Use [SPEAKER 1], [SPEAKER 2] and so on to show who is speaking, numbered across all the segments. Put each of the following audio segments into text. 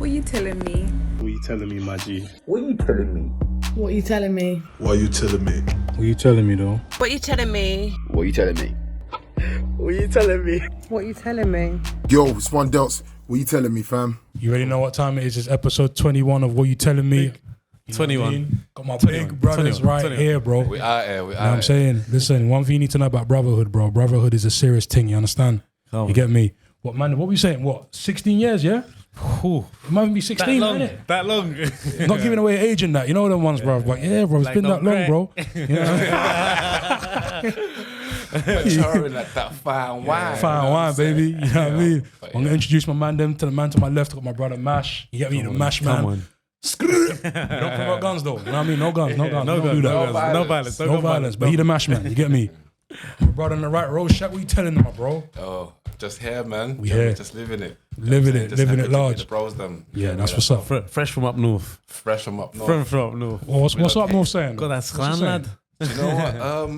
[SPEAKER 1] What you telling me?
[SPEAKER 2] What you telling me, my G?
[SPEAKER 3] What you telling me?
[SPEAKER 4] What you telling me?
[SPEAKER 5] Why you telling me?
[SPEAKER 2] What you telling me, though?
[SPEAKER 1] What you telling me?
[SPEAKER 3] What you telling me?
[SPEAKER 2] What you telling me?
[SPEAKER 1] What you telling me?
[SPEAKER 5] Yo, it's one Delts. What you telling me, fam?
[SPEAKER 2] You already know what time it is. It's episode 21 of What You Telling Me. You know
[SPEAKER 6] 21.
[SPEAKER 2] what I mean? Got my big brothers right here, bro.
[SPEAKER 6] We are here. We
[SPEAKER 2] You know what I'm
[SPEAKER 6] are.
[SPEAKER 2] saying? Listen, one thing you need to know about brotherhood, bro. Brotherhood is a serious thing, you understand?
[SPEAKER 6] Come
[SPEAKER 2] You
[SPEAKER 6] on.
[SPEAKER 2] get me? What, man, what we saying? What, 16 years, yeah?
[SPEAKER 6] Ooh,
[SPEAKER 2] It might even be 16,
[SPEAKER 6] that long.
[SPEAKER 2] innit?
[SPEAKER 6] That long.
[SPEAKER 2] Not giving away age in that. You know them ones, bro. But yeah, bro, it's
[SPEAKER 6] Like,
[SPEAKER 2] been that
[SPEAKER 6] don't
[SPEAKER 2] long,
[SPEAKER 6] cry.
[SPEAKER 2] bro. You know?
[SPEAKER 6] Maturing like that fine wine.
[SPEAKER 2] Fine wine, baby. You know what I mean?
[SPEAKER 6] But
[SPEAKER 2] I'm gonna introduce my man them to the man to my left. I got my brother Mash. You get me? The Mash man.
[SPEAKER 6] Come on.
[SPEAKER 2] You don't promote guns though. You know what I mean? No guns, no guns.
[SPEAKER 6] No
[SPEAKER 2] We don't do
[SPEAKER 6] guns.
[SPEAKER 2] that.
[SPEAKER 6] No violence.
[SPEAKER 2] No violence. But he the Mash man. You get me? My brother on the right row. Shaq, what you telling them, my bro?
[SPEAKER 6] Oh, just here, man.
[SPEAKER 2] We here.
[SPEAKER 6] Just living it.
[SPEAKER 2] Living it,
[SPEAKER 6] Just
[SPEAKER 2] living
[SPEAKER 6] happy
[SPEAKER 2] it
[SPEAKER 6] to be
[SPEAKER 2] large.
[SPEAKER 6] The bros them.
[SPEAKER 2] Yeah, that's what's up.
[SPEAKER 6] Fresh from up north. Fresh from up north. From up north.
[SPEAKER 2] Well, what's up North saying?
[SPEAKER 6] God, that's
[SPEAKER 2] What's he
[SPEAKER 6] clan,
[SPEAKER 2] saying?
[SPEAKER 6] lad. Do you know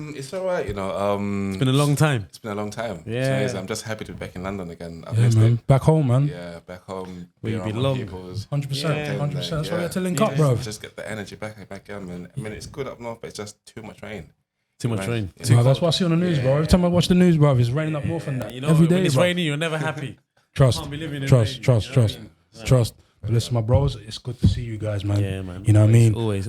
[SPEAKER 6] what? It's all right, you know.
[SPEAKER 7] It's been a long time.
[SPEAKER 6] It's been a long time.
[SPEAKER 7] Yeah.
[SPEAKER 6] It's amazing. I'm just happy to be back in London again. I've
[SPEAKER 2] Yeah,
[SPEAKER 6] missed
[SPEAKER 2] man.
[SPEAKER 6] it.
[SPEAKER 2] Back home, man.
[SPEAKER 6] Yeah, back home.
[SPEAKER 7] Where you
[SPEAKER 6] be around
[SPEAKER 7] belong.
[SPEAKER 6] people's-
[SPEAKER 2] 100%.
[SPEAKER 6] Yeah.
[SPEAKER 2] 100%. That's why we
[SPEAKER 6] Yeah.
[SPEAKER 2] had to link up, bro.
[SPEAKER 6] Just get the energy back again, man. I mean, it's good up north, but it's just too much rain.
[SPEAKER 7] Too much rain.
[SPEAKER 6] Yeah.
[SPEAKER 2] No, that's what I see on the news, bro. Every time I watch the news, bro, it's raining up north and that.
[SPEAKER 7] You know,
[SPEAKER 2] Every
[SPEAKER 7] when
[SPEAKER 2] day,
[SPEAKER 7] it's
[SPEAKER 2] bro.
[SPEAKER 7] raining, you're never happy.
[SPEAKER 2] Trust,
[SPEAKER 7] Can't be living in
[SPEAKER 2] trust,
[SPEAKER 7] rain,
[SPEAKER 2] trust,
[SPEAKER 7] you know what
[SPEAKER 2] trust,
[SPEAKER 7] I mean?
[SPEAKER 2] trust. But listen, my bros, it's good to see you guys, man.
[SPEAKER 7] Yeah, man.
[SPEAKER 2] You know what I mean?
[SPEAKER 7] Always.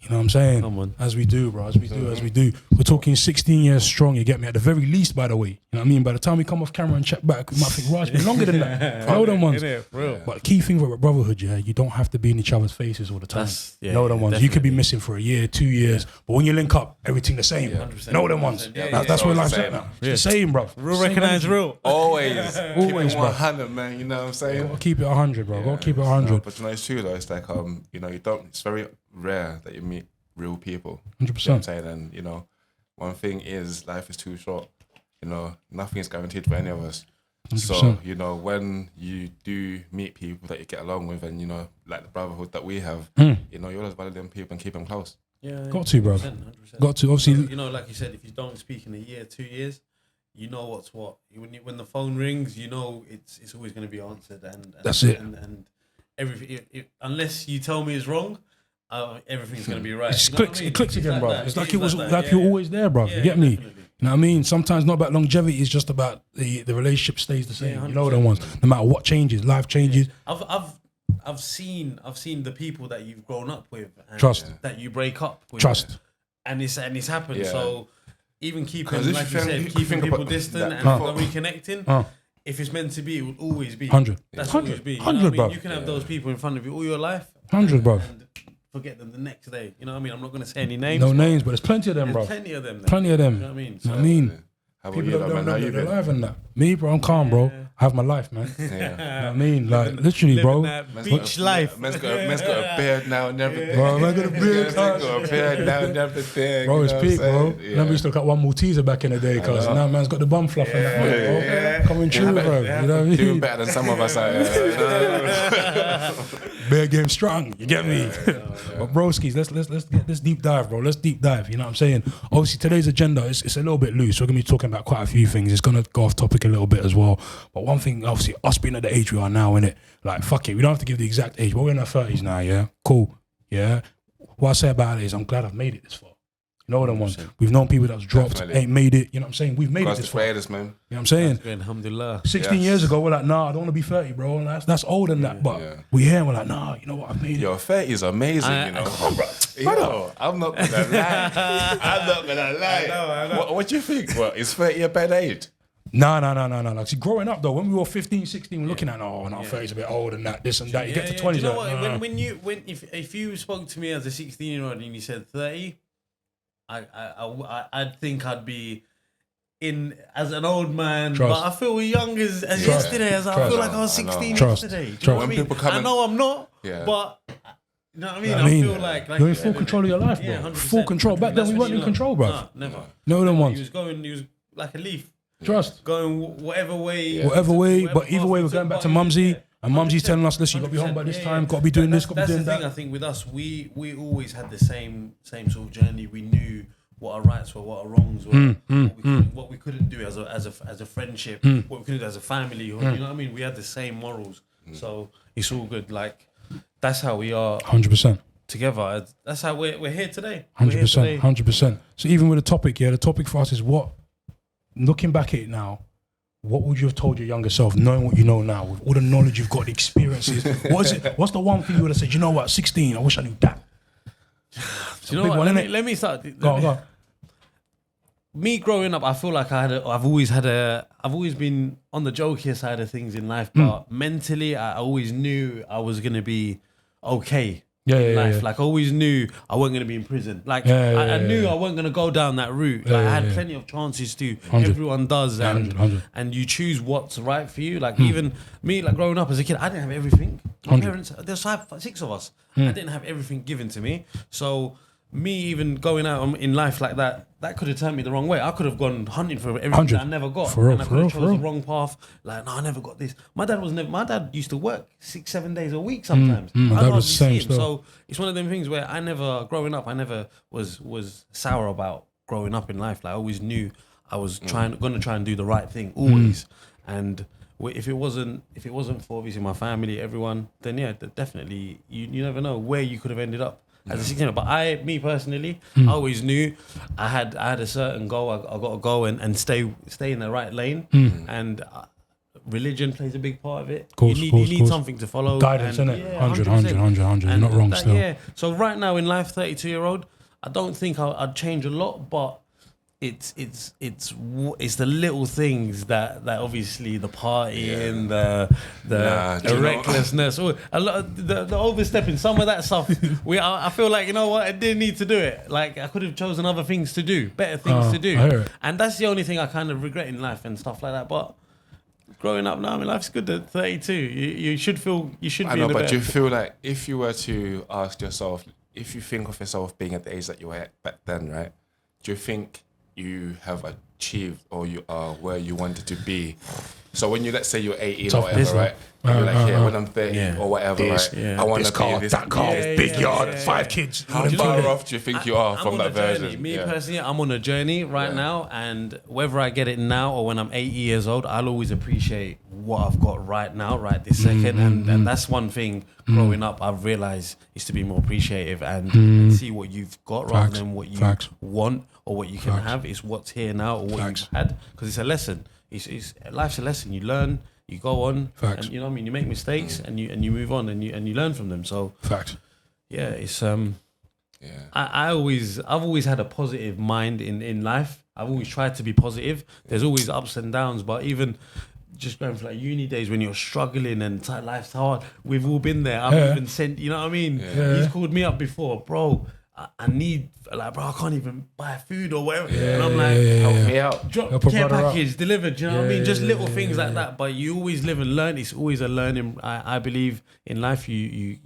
[SPEAKER 2] You know what I'm saying?
[SPEAKER 7] Come on.
[SPEAKER 2] As we do, bro. As we do. We're talking 16 years strong, you get me? At the very least, by the way. You know what I mean? By the time we come off camera and check back, we might think, right, it's been longer than that. You know them ones.
[SPEAKER 7] Innit? For real.
[SPEAKER 2] But the key thing with brotherhood, yeah, you don't have to be in each other's faces all the time.
[SPEAKER 7] Yeah,
[SPEAKER 2] You know them ones. You could be
[SPEAKER 7] definitely.
[SPEAKER 2] missing for a year, 2 years, but when you link up, everything the same.
[SPEAKER 6] Yeah.
[SPEAKER 7] 100%.
[SPEAKER 2] Know them ones.
[SPEAKER 7] Yeah,
[SPEAKER 2] That's where
[SPEAKER 6] always
[SPEAKER 2] life's
[SPEAKER 6] the
[SPEAKER 2] at
[SPEAKER 6] same.
[SPEAKER 2] now. It's the same, bro.
[SPEAKER 7] Real
[SPEAKER 2] Same
[SPEAKER 7] recognize
[SPEAKER 2] energy.
[SPEAKER 7] real.
[SPEAKER 6] Always.
[SPEAKER 2] Always,
[SPEAKER 6] Keep it
[SPEAKER 2] bro.
[SPEAKER 6] 100, man. You know what I'm saying?
[SPEAKER 2] Gotta keep it 100, bro. Gotta keep it
[SPEAKER 6] No,
[SPEAKER 2] 100.
[SPEAKER 6] but you know, it's true though. It's like, you know, it's very rare that you meet real people.
[SPEAKER 2] 100%.
[SPEAKER 6] You know what I'm saying? And, you know, one thing is life is too short. You know, nothing is guaranteed for any of us.
[SPEAKER 2] 100%.
[SPEAKER 6] So, you know, when you do meet people that you get along with and, you know, like the brotherhood that we have, you know, you always value them people and keep them close.
[SPEAKER 7] Yeah,
[SPEAKER 2] Got to, bro.
[SPEAKER 7] 100%.
[SPEAKER 2] Got to. Obviously,
[SPEAKER 7] You know, like you said, if you don't speak in a year, 2 years, you know what's what. When the phone rings, you know it's always going to be answered, and
[SPEAKER 2] That's it.
[SPEAKER 7] And everything, unless you tell me it's wrong, everything's going to be right.
[SPEAKER 2] it just
[SPEAKER 7] You know what
[SPEAKER 2] clicks.
[SPEAKER 7] I mean?
[SPEAKER 2] It clicks again, bro.
[SPEAKER 7] that.
[SPEAKER 2] It's like
[SPEAKER 7] It's
[SPEAKER 2] it was
[SPEAKER 7] that,
[SPEAKER 2] like
[SPEAKER 7] yeah,
[SPEAKER 2] you're
[SPEAKER 7] yeah.
[SPEAKER 2] always there, bro. You
[SPEAKER 7] Yeah,
[SPEAKER 2] get me?
[SPEAKER 7] definitely.
[SPEAKER 2] You know what I mean? Sometimes not about longevity. It's just about the relationship stays the same.
[SPEAKER 7] Yeah,
[SPEAKER 2] You know them ones. No matter what changes, life changes.
[SPEAKER 7] I've seen the people that you've grown up with, and
[SPEAKER 2] Trust.
[SPEAKER 7] that you break up with,
[SPEAKER 2] Trust.
[SPEAKER 7] and it's happened.
[SPEAKER 6] Yeah.
[SPEAKER 7] So even keeping,
[SPEAKER 6] 'Cause if
[SPEAKER 7] like you
[SPEAKER 6] you
[SPEAKER 7] said,
[SPEAKER 6] think
[SPEAKER 7] keeping people
[SPEAKER 6] about
[SPEAKER 7] distant
[SPEAKER 6] that
[SPEAKER 7] and
[SPEAKER 6] before-
[SPEAKER 7] reconnecting. If it's meant to be, it will always be
[SPEAKER 2] 100.
[SPEAKER 7] That's
[SPEAKER 2] 100.
[SPEAKER 7] always be. You know
[SPEAKER 2] 100,
[SPEAKER 7] what I mean?
[SPEAKER 2] bro.
[SPEAKER 7] You can have those people in front of you all your life.
[SPEAKER 2] 100, bro.
[SPEAKER 7] And forget them the next day. You know what I mean? I'm not going to say any names.
[SPEAKER 2] No
[SPEAKER 7] but
[SPEAKER 2] names, but there's plenty of them,
[SPEAKER 7] There's
[SPEAKER 2] bro.
[SPEAKER 7] plenty of them.
[SPEAKER 2] Plenty of them.
[SPEAKER 7] You know what I mean?
[SPEAKER 2] You know what I mean?
[SPEAKER 6] How about
[SPEAKER 2] People
[SPEAKER 6] you,
[SPEAKER 2] that
[SPEAKER 6] though, man? How you
[SPEAKER 2] they're
[SPEAKER 6] been?
[SPEAKER 2] alive and that. Me, bro, I'm calm, bro. I have my life, man. You know
[SPEAKER 6] Yeah.
[SPEAKER 2] what I mean? Like, literally, bro.
[SPEAKER 7] Beach life.
[SPEAKER 6] Man's got a beard now and everything.
[SPEAKER 2] Bro, man got a beard,
[SPEAKER 6] Man's got a beard now and everything.
[SPEAKER 2] Bro,
[SPEAKER 6] you
[SPEAKER 2] it's
[SPEAKER 6] know
[SPEAKER 2] peak,
[SPEAKER 6] what I'm
[SPEAKER 2] bro.
[SPEAKER 6] saying?
[SPEAKER 2] Remember, we used to look at one Malteser back in the day, cuz now man's got the bum fluff and that, bro.
[SPEAKER 6] Yeah.
[SPEAKER 2] Coming true, bro. You know what I
[SPEAKER 6] Doing
[SPEAKER 2] mean?
[SPEAKER 6] better than some of us out here.
[SPEAKER 2] Bear game strong, you get me? But broskies, let's get this deep dive, bro. Let's deep dive, you know what I'm saying? Obviously, today's agenda is a little bit loose. We're going to be talking about quite a few things. It's going to go off topic a little bit as well. But one thing, obviously, us being at the age we are now, innit? Like, fuck it, we don't have to give the exact age, but we're in our 30s now, yeah? Cool, yeah? What I say about it is I'm glad I've made it this far. You know what I want? We've known people that's dropped,
[SPEAKER 6] Definitely.
[SPEAKER 2] ain't made it. You know what I'm saying? We've made
[SPEAKER 6] God's
[SPEAKER 2] it
[SPEAKER 6] the
[SPEAKER 2] this far. You know
[SPEAKER 6] greatest, man.
[SPEAKER 2] what I'm saying?
[SPEAKER 7] Alhamdulillah.
[SPEAKER 2] 16 years ago, we're like, nah, I don't want to be 30, bro. And that's older than that. But
[SPEAKER 6] Yeah.
[SPEAKER 2] we here and we're like, nah, you know what? I've made it.
[SPEAKER 6] Your 30 is amazing, you know. Yo, I'm not gonna lie. I'm not gonna lie.
[SPEAKER 7] I know.
[SPEAKER 6] What do you think? What, is 30 a bad age?
[SPEAKER 2] No. Like, see, growing up though, when we were 15, 16, we're looking at, oh, no, 30's a bit older than that, this and that. You get to 20s,
[SPEAKER 7] Do you know
[SPEAKER 2] like,
[SPEAKER 7] what?
[SPEAKER 2] nah.
[SPEAKER 7] If you spoke to me as a 16-year-old and you said 30, I'd think I'd be in as an old man,
[SPEAKER 2] Trust.
[SPEAKER 7] but I feel young as
[SPEAKER 2] Trust.
[SPEAKER 7] yesterday. As I
[SPEAKER 2] Trust.
[SPEAKER 7] feel like I was
[SPEAKER 6] I know.
[SPEAKER 7] 16
[SPEAKER 2] Trust.
[SPEAKER 7] yesterday. Do you
[SPEAKER 2] Trust.
[SPEAKER 7] know what I
[SPEAKER 6] When
[SPEAKER 7] mean?
[SPEAKER 6] people come
[SPEAKER 7] I
[SPEAKER 6] in-
[SPEAKER 7] know I'm not,
[SPEAKER 6] Yeah.
[SPEAKER 7] but you know what I mean.
[SPEAKER 2] I mean,
[SPEAKER 7] feel like
[SPEAKER 2] you're in
[SPEAKER 7] you
[SPEAKER 2] full
[SPEAKER 7] said,
[SPEAKER 2] control of your life, bro.
[SPEAKER 7] 100%.
[SPEAKER 2] Full control. Back then,
[SPEAKER 7] That's
[SPEAKER 2] we
[SPEAKER 7] when
[SPEAKER 2] weren't
[SPEAKER 7] you
[SPEAKER 2] in
[SPEAKER 7] know.
[SPEAKER 2] control, bro.
[SPEAKER 7] Nah, never.
[SPEAKER 2] No, them
[SPEAKER 7] He
[SPEAKER 2] ones.
[SPEAKER 7] was like a leaf,
[SPEAKER 2] Trust.
[SPEAKER 7] going whatever way.
[SPEAKER 2] Whatever way,
[SPEAKER 7] whatever
[SPEAKER 2] but either
[SPEAKER 7] path
[SPEAKER 2] way,
[SPEAKER 7] we
[SPEAKER 2] we're
[SPEAKER 7] took,
[SPEAKER 2] going back
[SPEAKER 7] but
[SPEAKER 2] to
[SPEAKER 7] yeah,
[SPEAKER 2] Mumsy,
[SPEAKER 7] yeah.
[SPEAKER 2] and Mumsy's
[SPEAKER 7] 100%.
[SPEAKER 2] telling us, listen, you got to be home by this
[SPEAKER 7] 100%,
[SPEAKER 2] time,
[SPEAKER 7] yeah.
[SPEAKER 2] got to be doing this,
[SPEAKER 7] That's
[SPEAKER 2] got to be
[SPEAKER 7] the
[SPEAKER 2] doing
[SPEAKER 7] thing. I
[SPEAKER 2] that.
[SPEAKER 7] think with us, we always had the same sort of journey. We knew what our rights were, what our wrongs were, what we couldn't do as a friendship, what we couldn't do as a family. You know what I mean? We had the same morals. So it's all good. Like that's how we are
[SPEAKER 2] 100%.
[SPEAKER 7] together. That's how we're here today.
[SPEAKER 2] 100%. 100%. So even with the topic, the topic for us is what, looking back at it now, what would you have told your younger self, knowing what you know now, with all the knowledge you've got, the experiences? What is it? What's the one thing you would have said? You know what? 16, I wish I knew that.
[SPEAKER 7] Do you know what? Let me start.
[SPEAKER 2] Go on.
[SPEAKER 7] Me growing up, I feel like I've always been on the jokier side of things in life, but mentally, I always knew I was gonna be okay. In life. Like I always knew I wasn't going to be in prison. Like I knew I wasn't going to go down that route. Like I had plenty of chances to. 100. Everyone does, and you choose what's right for you. Like even me, like growing up as a kid, I didn't have everything. My parents, there's 6 of us. I didn't have everything given to me. So me even going out in life like that could have turned me the wrong way. I could have gone hunting for everything that I never got. And I could have chose the wrong path. Like, no, I never got this. My dad used to work 6-7 days a week sometimes.
[SPEAKER 2] My dad was the same still.
[SPEAKER 7] So it's one of them things where growing up, I never was sour about growing up in life. Like I always knew I was going to try and do the right thing always. And if it wasn't for obviously my family, everyone, then definitely you never know where you could have ended up. As a 16-year-old, but me personally, I always knew I had a certain goal. I got to go and stay in the right lane, and religion plays a big part of it. You need something to follow.
[SPEAKER 2] Guidance, isn't it? 100. You're not wrong still.
[SPEAKER 7] Yeah. So right now in life, 32-year-old, I don't think I'd change a lot, but it's the little things that obviously the partying, the recklessness, a lot of the overstepping, some of that stuff. I feel like, you know what, I didn't need to do it. Like I could have chosen other things to do, better things to do, and that's the only thing I kind of regret in life and stuff like that. But growing up now, I mean, life's good at 32. You should feel
[SPEAKER 6] I know, but do you feel like if you were to ask yourself, if you think of yourself being at the age that you were at back then, right? Do you think you have achieved or you are where you wanted to be? So when let's say you're 18 or whatever, right? You're like, when I'm 30 or whatever, right? I want to be this
[SPEAKER 2] that car, big yard, 5 kids.
[SPEAKER 6] How far off do you think you are from that version?
[SPEAKER 7] Me personally, I'm on a journey right now, and whether I get it now or when I'm 80 years old, I'll always appreciate what I've got right now, right this second. And that's one thing growing up I've realised is to be more appreciative and see what you've got rather than what you want or what you can have. It's what's here now or what you've had, because it's a lesson. It's life's a lesson. You learn, you go on, and you know what I mean. You make mistakes and you move on and you learn from them. So it's I've always had a positive mind in life. I've always tried to be positive. There's always ups and downs, but even just going for like uni days when you're struggling and life's hard, we've all been there. I've even sent, you know what I mean? He's called me up before, bro. I need, like, bro, I can't even buy food or whatever. And I'm like, help me out. Drop care package delivered, you know what I mean? Just little things like that. But you always live and learn. It's always a learning. I believe in life, you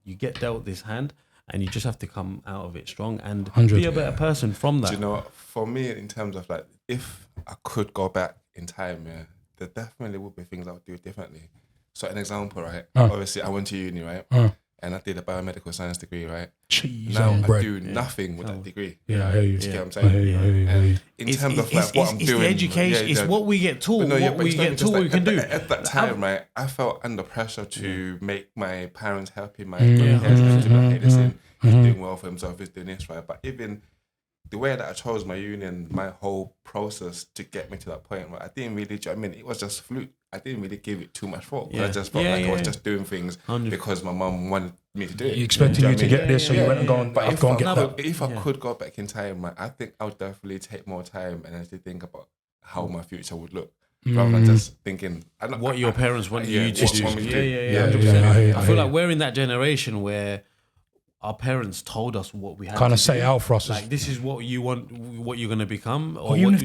[SPEAKER 7] get dealt this hand and you just have to come out of it strong and 100. Be a better person from that.
[SPEAKER 6] Do you know what? For me, in terms of like, if I could go back in time, there definitely would be things I would do differently. So an example, right? Obviously, I went to uni, right? And I did a biomedical science degree, right?
[SPEAKER 2] Jeez,
[SPEAKER 6] now I do nothing with that degree.
[SPEAKER 2] Yeah, I hear you.
[SPEAKER 6] Do you get what I'm saying? I hear you. In terms of like what I'm doing,
[SPEAKER 7] the education, it's what we get taught. What we get taught, we can do.
[SPEAKER 6] At that time, right, I felt under pressure to make my parents happy. My parents to make this in. He's doing well for himself. He's doing this, right? But even the way that I chose my uni and my whole process to get me to that point, right, I didn't really. I mean, it was just fluke. I didn't really give it too much thought. I just felt like I was just doing things 100. Because my mum wanted me to do it.
[SPEAKER 2] You expected you to get this, so you went and gone. But
[SPEAKER 6] if I could go back in time, I think I would definitely take more time and actually think about how my future would look, rather than just thinking
[SPEAKER 7] what your parents want you to do.
[SPEAKER 6] Yeah.
[SPEAKER 7] I feel like we're in that generation where our parents told us what we had
[SPEAKER 2] kind
[SPEAKER 7] to
[SPEAKER 2] of set
[SPEAKER 7] do.
[SPEAKER 2] it out for us.
[SPEAKER 7] Like, this is what you want, what you're going to become. Or
[SPEAKER 2] even if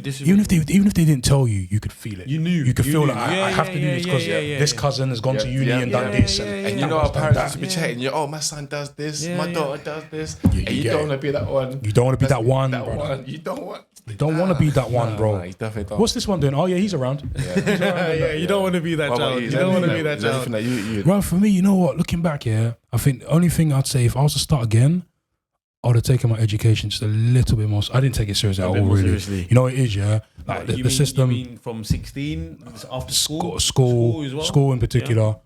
[SPEAKER 2] they didn't tell you, you could feel it.
[SPEAKER 7] You knew.
[SPEAKER 2] You could feel like, I have to do this because this cousin has gone to uni and done this.
[SPEAKER 6] And you know our parents used to be chatting, my son does this, my daughter does this. And you don't want to be that one.
[SPEAKER 2] You don't want to be that one,
[SPEAKER 6] brother. You don't
[SPEAKER 2] want to be that one, bro.
[SPEAKER 6] You definitely don't.
[SPEAKER 2] What's this one doing? Oh, yeah, he's around.
[SPEAKER 7] You don't want to be that child. You don't want to be that child.
[SPEAKER 2] Right, for me, you know what? Looking back, I think the only thing I'd say, if I was to start again, I would have taken my education just a little bit more. I didn't take it seriously at all, really.
[SPEAKER 7] Seriously.
[SPEAKER 2] You know what it is, yeah? Like the system.
[SPEAKER 7] You mean from 16 after school?
[SPEAKER 2] School
[SPEAKER 7] as well?
[SPEAKER 2] School in particular.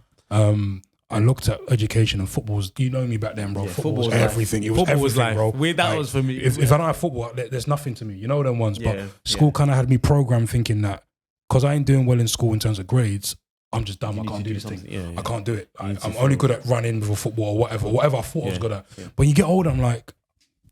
[SPEAKER 2] I looked at education and football was, you know me back then, bro.
[SPEAKER 7] Yeah,
[SPEAKER 2] football was
[SPEAKER 7] football was
[SPEAKER 2] everything.
[SPEAKER 7] life.
[SPEAKER 2] It was
[SPEAKER 7] Football was
[SPEAKER 2] everything,
[SPEAKER 7] life.
[SPEAKER 2] bro.
[SPEAKER 7] That was for me.
[SPEAKER 2] If I don't have football, there's nothing to me. You know them ones.
[SPEAKER 7] Yeah,
[SPEAKER 2] But school kind of had me programmed thinking that because I ain't doing well in school in terms of grades, I'm just dumb. I
[SPEAKER 7] need
[SPEAKER 2] can't
[SPEAKER 7] to
[SPEAKER 2] do
[SPEAKER 7] do
[SPEAKER 2] this thing.
[SPEAKER 7] something. Yeah, yeah.
[SPEAKER 2] I can't do it. I'm
[SPEAKER 7] to
[SPEAKER 2] only
[SPEAKER 7] follow.
[SPEAKER 2] good at running with a football or whatever I thought I was good at.
[SPEAKER 7] Yeah.
[SPEAKER 2] But when you get older, I'm like,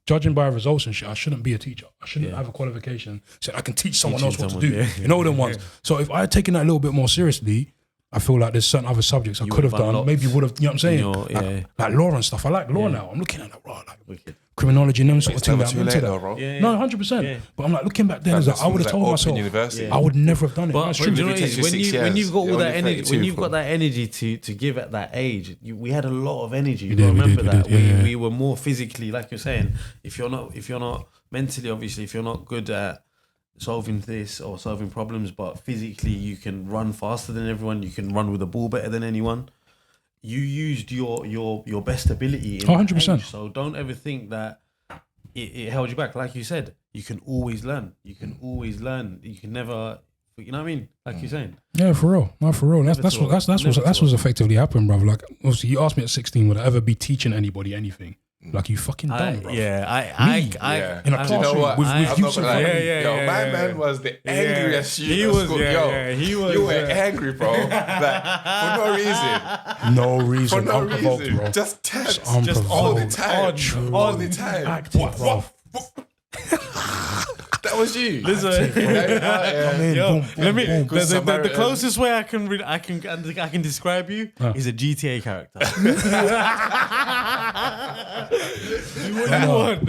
[SPEAKER 2] judging by results and shit, I shouldn't be a teacher. I shouldn't have a qualification so I can teach someone else what to do.
[SPEAKER 7] yeah.
[SPEAKER 2] You know them ones. So if I had taken that a little bit more seriously, I feel like there's certain other subjects I could have done.
[SPEAKER 7] unlocked
[SPEAKER 2] Maybe would have, you know what I'm saying?
[SPEAKER 7] Yeah.
[SPEAKER 2] Like law and stuff. I like law now. I'm looking at that raw, like
[SPEAKER 7] Wicked.
[SPEAKER 2] criminology and them sort of
[SPEAKER 6] It's
[SPEAKER 2] thing.
[SPEAKER 6] never
[SPEAKER 2] That
[SPEAKER 6] too
[SPEAKER 2] I'm into
[SPEAKER 6] late
[SPEAKER 2] that.
[SPEAKER 6] though, bro.
[SPEAKER 7] Yeah,
[SPEAKER 2] No, 100%.
[SPEAKER 7] Yeah.
[SPEAKER 2] But I'm like looking back then,
[SPEAKER 6] That's
[SPEAKER 2] I would have
[SPEAKER 6] like
[SPEAKER 2] told
[SPEAKER 6] Open
[SPEAKER 2] myself,
[SPEAKER 6] University.
[SPEAKER 2] I would never have done it.
[SPEAKER 6] But-
[SPEAKER 2] That's
[SPEAKER 7] But
[SPEAKER 2] true.
[SPEAKER 7] do you know
[SPEAKER 6] It
[SPEAKER 7] what it
[SPEAKER 6] takes
[SPEAKER 7] is?
[SPEAKER 6] you
[SPEAKER 7] When
[SPEAKER 6] 6
[SPEAKER 7] you when
[SPEAKER 6] years.
[SPEAKER 7] you've got all
[SPEAKER 6] You're
[SPEAKER 7] that
[SPEAKER 6] only
[SPEAKER 7] energy,
[SPEAKER 6] 32,
[SPEAKER 7] when you've
[SPEAKER 6] bro.
[SPEAKER 7] got that energy to give at that age, we had a lot of energy. You
[SPEAKER 2] did, we
[SPEAKER 7] remember
[SPEAKER 2] did,
[SPEAKER 7] that
[SPEAKER 2] yeah.
[SPEAKER 7] we were more physically, like you're saying. If you're not mentally, obviously, if you're not good at solving this or solving problems, but physically you can run faster than everyone. You can run with the ball better than anyone. You used your best ability. In
[SPEAKER 2] 100%.
[SPEAKER 7] age, so don't ever think that it held you back. Like you said, you can always learn. You can always learn. You can never. You know what I mean? Like you're saying.
[SPEAKER 2] Yeah, for real. No, for real. That's
[SPEAKER 7] Never
[SPEAKER 2] what's
[SPEAKER 7] taught.
[SPEAKER 2] effectively happened, bro. Like obviously you asked me at 16, would I ever be teaching anybody anything? Like you fucking dumb, bro.
[SPEAKER 6] Yeah.
[SPEAKER 2] In a
[SPEAKER 6] Do you know
[SPEAKER 2] classroom
[SPEAKER 6] what?
[SPEAKER 2] with
[SPEAKER 6] I'm not
[SPEAKER 2] use of
[SPEAKER 6] gonna lie.
[SPEAKER 2] learning.
[SPEAKER 6] Yo, my man was the angriest
[SPEAKER 7] He
[SPEAKER 6] you
[SPEAKER 7] was,
[SPEAKER 6] school.
[SPEAKER 7] yeah,
[SPEAKER 6] Yo,
[SPEAKER 7] yeah, he was,
[SPEAKER 6] you were
[SPEAKER 7] yeah.
[SPEAKER 6] angry, bro. Like, for no reason.
[SPEAKER 2] No
[SPEAKER 6] For
[SPEAKER 2] reason.
[SPEAKER 6] no
[SPEAKER 2] Unprovoked,
[SPEAKER 6] reason.
[SPEAKER 2] bro.
[SPEAKER 6] Just tense.
[SPEAKER 2] Just
[SPEAKER 6] Just all the
[SPEAKER 2] unprovoked.
[SPEAKER 6] time. All the time.
[SPEAKER 2] Active, bro.
[SPEAKER 6] That was you.
[SPEAKER 7] Listen,
[SPEAKER 2] Come in,
[SPEAKER 7] yo,
[SPEAKER 2] boom, boom,
[SPEAKER 7] let me.
[SPEAKER 2] boom.
[SPEAKER 6] Good
[SPEAKER 7] The
[SPEAKER 6] Samaritan.
[SPEAKER 7] closest way I can describe you is a GTA character.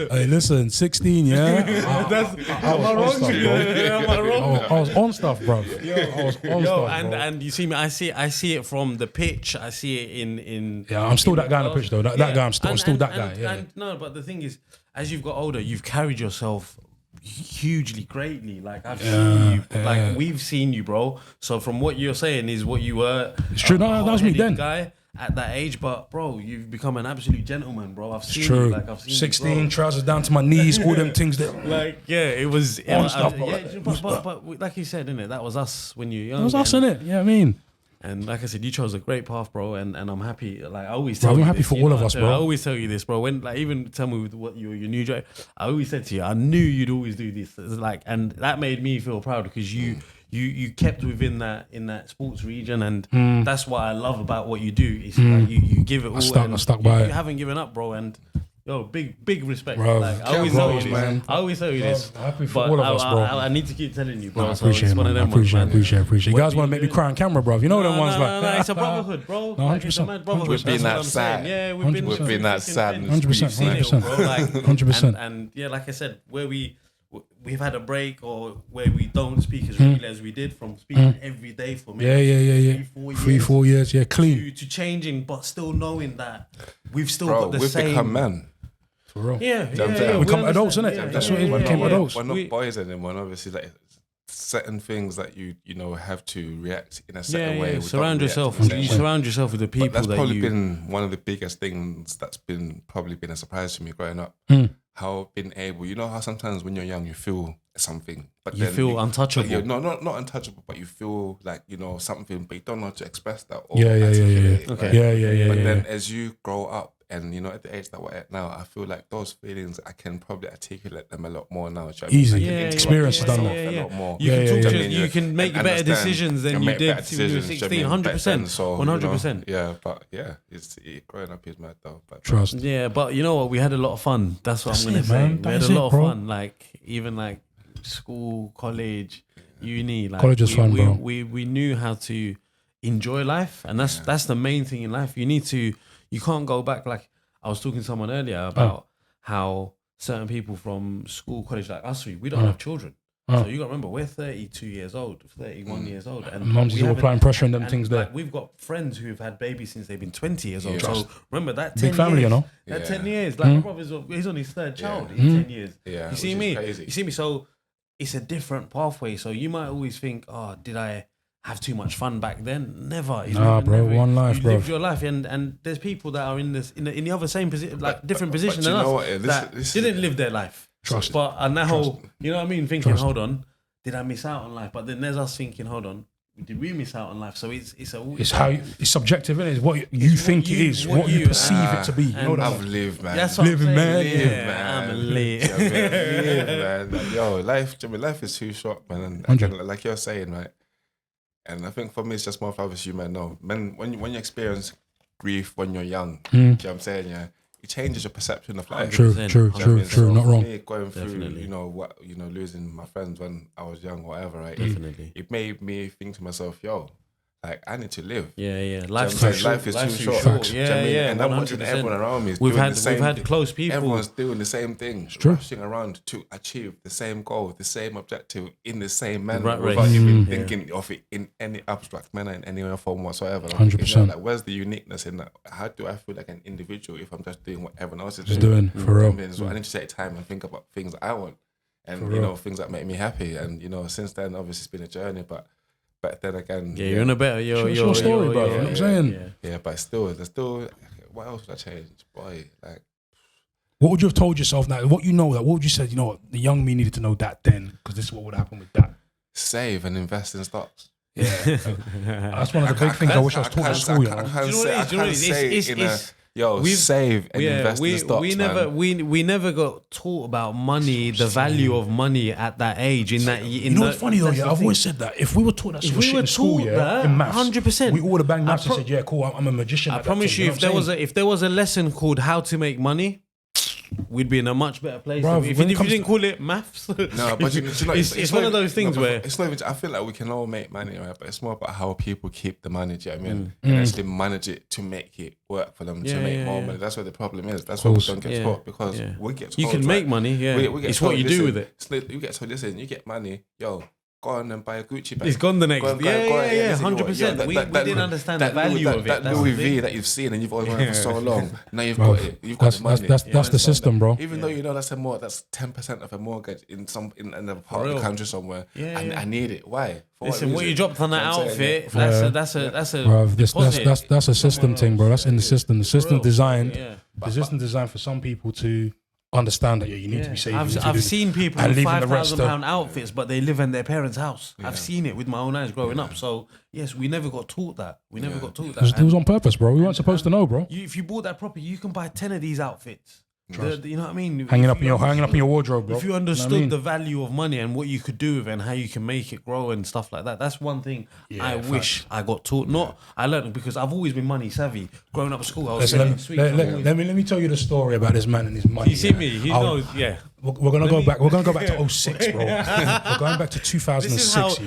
[SPEAKER 2] Hey, listen, 16, yeah.
[SPEAKER 7] Am I wrong?
[SPEAKER 2] stuff, bro.
[SPEAKER 7] Am I wrong?
[SPEAKER 2] I was on stuff, bro. I was on
[SPEAKER 7] Yo,
[SPEAKER 2] stuff,
[SPEAKER 7] and
[SPEAKER 2] bro.
[SPEAKER 7] and you see me, I see it from the pitch. I see it in.
[SPEAKER 2] Yeah, I'm still
[SPEAKER 7] in
[SPEAKER 2] that guy on the pitch, though. That guy, I'm still that guy. Yeah.
[SPEAKER 7] And no, but the thing is, as you've got older, you've carried yourself hugely, greatly. Like I've seen you, like we've seen you, bro. So from what you're saying is what you were.
[SPEAKER 2] It's true. No, that was me then.
[SPEAKER 7] Guy at that age, but bro, you've become an absolute gentleman, bro. I've seen
[SPEAKER 2] True.
[SPEAKER 7] you. Like I've seen
[SPEAKER 2] 16,
[SPEAKER 7] you,
[SPEAKER 2] trousers down to my knees, all them things that.
[SPEAKER 7] like yeah, it was
[SPEAKER 2] stuff, bro.
[SPEAKER 7] yeah, but like you said, innit, that was us when you were young.
[SPEAKER 2] That was us, innit? Yeah, I mean.
[SPEAKER 7] And like I said, you chose a great path, bro, and I'm happy. Like I always
[SPEAKER 2] Bro,
[SPEAKER 7] tell
[SPEAKER 2] I'm
[SPEAKER 7] you
[SPEAKER 2] happy
[SPEAKER 7] this,
[SPEAKER 2] for
[SPEAKER 7] you
[SPEAKER 2] all
[SPEAKER 7] know
[SPEAKER 2] of
[SPEAKER 7] what
[SPEAKER 2] us,
[SPEAKER 7] I tell you?
[SPEAKER 2] bro.
[SPEAKER 7] I always tell you this, bro. When like even tell me what your new job, I always said to you, I knew you'd always do this. It's like, and that made me feel proud because you kept within that sports region, and that's what I love about what you do. Is like you give it all.
[SPEAKER 2] I stuck by
[SPEAKER 7] you
[SPEAKER 2] it.
[SPEAKER 7] haven't given up, bro, and. Yo, big respect.
[SPEAKER 2] Bro,
[SPEAKER 7] like, I always tell you this.
[SPEAKER 2] man.
[SPEAKER 7] I always tell you this.
[SPEAKER 2] I'm happy for
[SPEAKER 7] but
[SPEAKER 2] all of us, bro.
[SPEAKER 7] I need to keep telling you, bro.
[SPEAKER 2] No, I
[SPEAKER 7] So
[SPEAKER 2] appreciate
[SPEAKER 7] it's
[SPEAKER 2] it,
[SPEAKER 7] one of
[SPEAKER 2] man. I
[SPEAKER 7] them ones,
[SPEAKER 2] appreciate
[SPEAKER 7] man.
[SPEAKER 2] it. You
[SPEAKER 7] What
[SPEAKER 2] guys
[SPEAKER 7] do
[SPEAKER 2] want to
[SPEAKER 7] you
[SPEAKER 2] make me
[SPEAKER 7] do?
[SPEAKER 2] cry on camera, bro. You know them ones like.
[SPEAKER 7] No, it's a brotherhood, bro.
[SPEAKER 2] No,
[SPEAKER 7] Like, it's a
[SPEAKER 2] 100%.
[SPEAKER 7] mad brotherhood.
[SPEAKER 6] We've been
[SPEAKER 7] That's what
[SPEAKER 6] that
[SPEAKER 7] I'm
[SPEAKER 6] sad.
[SPEAKER 7] saying. Yeah, we've been
[SPEAKER 2] 100%.
[SPEAKER 6] We've been that sad.
[SPEAKER 7] and
[SPEAKER 2] 100%,
[SPEAKER 7] we've seen it all, bro.
[SPEAKER 2] 100%.
[SPEAKER 7] And yeah, like I said, where we've had a break or where we don't speak as regularly as we did from speaking every day for maybe
[SPEAKER 2] 3, 4 years, yeah, clean.
[SPEAKER 7] to changing, but still knowing that we've still
[SPEAKER 6] Bro,
[SPEAKER 7] got the
[SPEAKER 6] we've
[SPEAKER 7] same.
[SPEAKER 6] become men.
[SPEAKER 2] For real.
[SPEAKER 7] Yeah,
[SPEAKER 6] We
[SPEAKER 2] become
[SPEAKER 7] understand.
[SPEAKER 2] adults, innit?
[SPEAKER 7] Yeah,
[SPEAKER 2] That's
[SPEAKER 7] yeah,
[SPEAKER 2] what it is, we
[SPEAKER 7] yeah,
[SPEAKER 2] became
[SPEAKER 7] yeah.
[SPEAKER 2] adults.
[SPEAKER 6] We're not
[SPEAKER 7] We-
[SPEAKER 6] boys anymore. And obviously, like certain things that you know have to react in a certain
[SPEAKER 7] Yeah,
[SPEAKER 6] way.
[SPEAKER 7] yeah.
[SPEAKER 6] we
[SPEAKER 7] Surround
[SPEAKER 6] don't react
[SPEAKER 7] yourself.
[SPEAKER 6] in the same
[SPEAKER 7] You
[SPEAKER 6] way.
[SPEAKER 7] surround yourself with the
[SPEAKER 6] But
[SPEAKER 7] people
[SPEAKER 6] that's
[SPEAKER 7] that
[SPEAKER 6] probably
[SPEAKER 7] you.
[SPEAKER 6] been one of the biggest things that's probably been a surprise to me growing up. How I've been able, you know how sometimes when you're young you feel something, but
[SPEAKER 7] You
[SPEAKER 6] then
[SPEAKER 7] feel untouchable.
[SPEAKER 6] But you're not untouchable, but you feel like you know something, but you don't know how to express that. Or
[SPEAKER 2] Yeah.
[SPEAKER 6] articulate it,
[SPEAKER 7] Okay.
[SPEAKER 6] right? But
[SPEAKER 2] Yeah.
[SPEAKER 6] then as you grow up, and you know at the age that we're at now, I feel like those feelings I can probably articulate them a lot more now. Do you know what I mean?
[SPEAKER 2] Easy.
[SPEAKER 6] I can
[SPEAKER 2] Yeah,
[SPEAKER 6] interact
[SPEAKER 2] experience
[SPEAKER 6] with
[SPEAKER 2] done
[SPEAKER 6] myself
[SPEAKER 2] that.
[SPEAKER 6] a lot more.
[SPEAKER 7] You can
[SPEAKER 2] Yeah,
[SPEAKER 7] talk
[SPEAKER 2] yeah,
[SPEAKER 7] to,
[SPEAKER 2] yeah.
[SPEAKER 7] you can make
[SPEAKER 6] And
[SPEAKER 7] better
[SPEAKER 6] understand
[SPEAKER 7] decisions than
[SPEAKER 6] and
[SPEAKER 7] you
[SPEAKER 6] make
[SPEAKER 7] did
[SPEAKER 6] better
[SPEAKER 7] when you were
[SPEAKER 6] decisions, do you
[SPEAKER 7] 16,
[SPEAKER 6] know what I mean? Back
[SPEAKER 7] 100%.
[SPEAKER 6] then, so,
[SPEAKER 7] 100%.
[SPEAKER 6] You know, yeah, but yeah, growing up is mad though. But
[SPEAKER 2] Trust.
[SPEAKER 7] Yeah, but you know what? We had a lot of fun. That's what
[SPEAKER 2] That's
[SPEAKER 7] I'm gonna
[SPEAKER 2] it,
[SPEAKER 7] say.
[SPEAKER 2] man.
[SPEAKER 7] We had
[SPEAKER 2] That's
[SPEAKER 7] a
[SPEAKER 2] it,
[SPEAKER 7] lot of
[SPEAKER 2] bro.
[SPEAKER 7] fun. Like even like school, college, uni. Like
[SPEAKER 2] College was fun, bro.
[SPEAKER 7] We knew how to enjoy life, and that's the main thing in life. You can't go back. Like I was talking to someone earlier about how certain people from school, college, like us, we don't have children. So you got to remember, we're 32 years old, 31 years old, and
[SPEAKER 2] Mum's
[SPEAKER 7] we
[SPEAKER 2] still
[SPEAKER 7] haven't-
[SPEAKER 2] applying pressure on them
[SPEAKER 7] and,
[SPEAKER 2] things
[SPEAKER 7] like,
[SPEAKER 2] there.
[SPEAKER 7] we've got friends who've had babies since they've been 20 years old.
[SPEAKER 6] Yeah.
[SPEAKER 7] So remember that 10
[SPEAKER 2] Big family,
[SPEAKER 7] years,
[SPEAKER 2] you know?
[SPEAKER 7] That
[SPEAKER 6] Yeah.
[SPEAKER 7] 10 years, like my brother's he's on his third child in 10 years.
[SPEAKER 6] Yeah,
[SPEAKER 7] You see
[SPEAKER 6] which
[SPEAKER 7] me?
[SPEAKER 6] is crazy.
[SPEAKER 7] You see me? So it's a different pathway. So you might always think, oh, have too much fun back then. Never. It's
[SPEAKER 2] Nah, bro, one life,
[SPEAKER 7] you
[SPEAKER 2] bro.
[SPEAKER 7] lived your life, and there's people that are in the other same position, like different position
[SPEAKER 6] you
[SPEAKER 7] than
[SPEAKER 6] know
[SPEAKER 7] us,
[SPEAKER 6] what,
[SPEAKER 7] that didn't live their life.
[SPEAKER 2] Trust.
[SPEAKER 7] But are now,
[SPEAKER 2] Trust.
[SPEAKER 7] you know what I mean? Thinking,
[SPEAKER 2] Trust.
[SPEAKER 7] hold on, did I miss out on life? But then there's us thinking, hold on, did we miss out on life? So
[SPEAKER 2] It's how it's subjective, isn't it? It's what you think it is, what you perceive it to be. You know what I
[SPEAKER 6] I've
[SPEAKER 2] mean?
[SPEAKER 6] lived, man.
[SPEAKER 7] That's what
[SPEAKER 2] Living,
[SPEAKER 7] I'm
[SPEAKER 2] man.
[SPEAKER 7] saying.
[SPEAKER 2] Yeah,
[SPEAKER 6] man.
[SPEAKER 7] I'm lit.
[SPEAKER 6] Yeah, man. Like, yo, life is too short, man. And
[SPEAKER 2] 100.
[SPEAKER 6] like you're saying, right? And I think for me, it's just more of you, man. No, man, when you experience grief when you're young, do you know what I'm saying? Yeah, it changes your perception of life.
[SPEAKER 2] True,
[SPEAKER 7] 100%.
[SPEAKER 2] true,
[SPEAKER 6] You know what I
[SPEAKER 2] true,
[SPEAKER 6] mean?
[SPEAKER 2] true.
[SPEAKER 6] So
[SPEAKER 2] Not
[SPEAKER 6] for
[SPEAKER 2] wrong.
[SPEAKER 6] me, going through,
[SPEAKER 7] Definitely.
[SPEAKER 6] losing my friends when I was young, whatever, right?
[SPEAKER 7] Definitely.
[SPEAKER 6] It made me think to myself, yo, like I need to live.
[SPEAKER 7] Yeah.
[SPEAKER 6] Life
[SPEAKER 7] Life's too short.
[SPEAKER 6] is too short.
[SPEAKER 2] Facts.
[SPEAKER 6] Do you know what I mean?
[SPEAKER 7] Yeah,
[SPEAKER 6] And I'm watching
[SPEAKER 7] 100%.
[SPEAKER 6] everyone around me. is
[SPEAKER 7] We've
[SPEAKER 6] doing
[SPEAKER 7] had
[SPEAKER 6] the same
[SPEAKER 7] we've had close people.
[SPEAKER 6] Everyone's doing the same thing,
[SPEAKER 2] true.
[SPEAKER 6] rushing around to achieve the same goal, the same objective in the same manner,
[SPEAKER 7] Rat race.
[SPEAKER 6] without even
[SPEAKER 7] Yeah.
[SPEAKER 6] thinking of it in any abstract manner, in any form whatsoever. Like,
[SPEAKER 2] 100%.
[SPEAKER 6] Like, where's the uniqueness in that? How do I feel like an individual if I'm just doing what everyone else is
[SPEAKER 2] Just doing, for real.
[SPEAKER 6] So I need to take time and think about things that I want, and
[SPEAKER 2] For
[SPEAKER 6] you know
[SPEAKER 2] real.
[SPEAKER 6] things that make me happy. And you know, since then, obviously, it's been a journey, but then again,
[SPEAKER 7] Yeah, you're in a better.
[SPEAKER 2] It's your story, bro. You know what I'm saying?
[SPEAKER 6] yeah, but there's still. What else would I change, boy? Like.
[SPEAKER 2] What would you have told yourself now? What you know, that what would you say? You know what, the young me needed to know that then, because this is what would happen with that.
[SPEAKER 6] Save and invest in stocks.
[SPEAKER 2] Yeah, that's one of the big things I wish I was taught in school. You know,
[SPEAKER 6] Save and invest in stocks.
[SPEAKER 7] We never got taught about money, the value of money at that age. You
[SPEAKER 2] know what's funny though? Yeah, I've always said that if we were taught that sort of shit in school, in maths,
[SPEAKER 7] 100%,
[SPEAKER 2] we all would have banged maths and said, "Yeah, cool, I'm a magician."
[SPEAKER 7] I promise you, if there was a lesson called "How to Make Money," we'd be in a much better place.
[SPEAKER 2] Bruv,
[SPEAKER 7] if
[SPEAKER 2] when
[SPEAKER 7] you
[SPEAKER 2] it comes
[SPEAKER 7] didn't call it maths,
[SPEAKER 6] No, but
[SPEAKER 7] it's one of those things where
[SPEAKER 6] it's not even. I feel like we can all make money, right? But it's more about how people keep the money. Do you know what I mean? And actually manage it to make it work for them to make more money. That's where the problem is. That's why we don't get taught, because we get told,
[SPEAKER 7] you can make money. Yeah,
[SPEAKER 6] we get
[SPEAKER 7] it's
[SPEAKER 6] told,
[SPEAKER 7] what you do with it.
[SPEAKER 6] You get told, listen, you get money, yo. Go on and buy a Gucci bag.
[SPEAKER 7] It's gone the next. Yeah,
[SPEAKER 6] listen,
[SPEAKER 7] 100%. We didn't understand the value of it.
[SPEAKER 6] That
[SPEAKER 7] That's
[SPEAKER 6] Louis
[SPEAKER 7] the
[SPEAKER 6] V
[SPEAKER 7] thing.
[SPEAKER 6] that you've seen and you've always wanted for so long. Now you've got it. You've got the money.
[SPEAKER 2] That's the system, bro.
[SPEAKER 6] Even though you know that's 10% of a mortgage in a part of the country somewhere. I need it. Why?
[SPEAKER 7] Listen, what you dropped on that outfit, that's a
[SPEAKER 2] Bro,
[SPEAKER 7] deposit.
[SPEAKER 2] that's a system thing, bro. That's in the system. The system
[SPEAKER 7] Bro,
[SPEAKER 2] designed.
[SPEAKER 7] yeah.
[SPEAKER 2] The system designed for some people to understand that you need to be saving.
[SPEAKER 7] I've seen people
[SPEAKER 2] and
[SPEAKER 7] with
[SPEAKER 2] leaving the rest
[SPEAKER 7] £5,000 outfits, but they live in their parents' house. I've seen it with my own eyes growing up. So yes, we never got taught that.
[SPEAKER 2] It was on purpose, bro. We weren't supposed to know, bro.
[SPEAKER 7] If you bought that property, you can buy 10 of these outfits. You know what I mean?
[SPEAKER 2] Hanging up in your wardrobe, bro.
[SPEAKER 7] If you understood
[SPEAKER 2] You know what I mean?
[SPEAKER 7] the value of money and what you could do with it and how you can make it grow and stuff like that, that's one thing I wish I got taught. I learned because I've always been money savvy. Growing up at school, I was selling sweets.
[SPEAKER 2] Let me tell you the story about this man and his money.
[SPEAKER 7] You see me? He knows, yeah.
[SPEAKER 2] We're gonna go back. We're gonna go back to 06, bro. We're going back to 2006.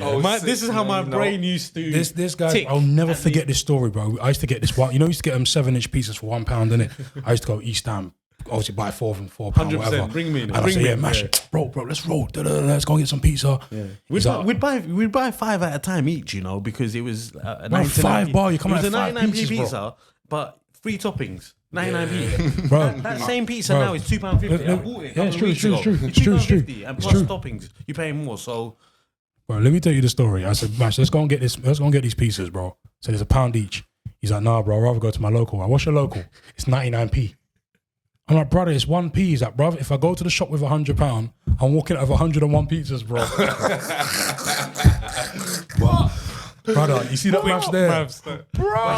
[SPEAKER 7] This is how my brain used to.
[SPEAKER 2] This guy, I'll never forget this story, bro. I used to get this. You know, I used to get them 7-inch pieces for £1, innit? I used to go East Ham. Obviously, buy £4 for £4, whatever.
[SPEAKER 7] Bring me.
[SPEAKER 2] And I say, mash it, bro. Let's roll. Let's go and get some pizza.
[SPEAKER 7] We'd buy 5 at a time each, you know, because it was a
[SPEAKER 2] £5 you come out
[SPEAKER 7] with a
[SPEAKER 2] 5
[SPEAKER 7] 99p
[SPEAKER 2] pizzas,
[SPEAKER 7] pizza,
[SPEAKER 2] bro.
[SPEAKER 7] but 3 toppings. 99p.
[SPEAKER 2] Bro,
[SPEAKER 7] that same pizza
[SPEAKER 2] bro.
[SPEAKER 7] now is £2.50. I bought it.
[SPEAKER 2] Yeah, it's true,
[SPEAKER 7] It's true. £2.50 and
[SPEAKER 2] It's
[SPEAKER 7] plus
[SPEAKER 2] true.
[SPEAKER 7] toppings. You're paying more. So,
[SPEAKER 2] bro, let me tell you the story. I said, mash, let's go and get this. Let's go and get these pizzas, bro. So there's £1 each. He's like, nah, bro. I'd rather go to my local. What's your local? It's 99p. I'm like, brother, it's 1p. He's like, bro, if I go to the shop with £100, I'm walking out of 101 pizzas, bro. Brother, you see that maths there? Bro,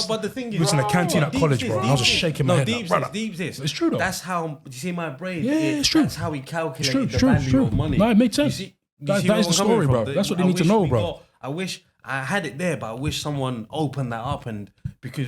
[SPEAKER 7] but the thing is,
[SPEAKER 2] he was in the canteen at college, bro. And I was just shaking my head.
[SPEAKER 7] Deep
[SPEAKER 2] Like,
[SPEAKER 7] this.
[SPEAKER 2] It's true, though.
[SPEAKER 7] That's how, you see my brain?
[SPEAKER 2] Yeah, it's true.
[SPEAKER 7] That's how he calculated
[SPEAKER 2] It's
[SPEAKER 7] the
[SPEAKER 2] true,
[SPEAKER 7] value of money.
[SPEAKER 2] No, it makes sense.
[SPEAKER 7] You see
[SPEAKER 2] That
[SPEAKER 7] where
[SPEAKER 2] is the
[SPEAKER 7] I'm coming
[SPEAKER 2] story,
[SPEAKER 7] from?
[SPEAKER 2] bro. That's what they
[SPEAKER 7] I
[SPEAKER 2] need to
[SPEAKER 7] wish
[SPEAKER 2] know,
[SPEAKER 7] we
[SPEAKER 2] bro.
[SPEAKER 7] I wish I had it there, but I wish someone opened that up, and because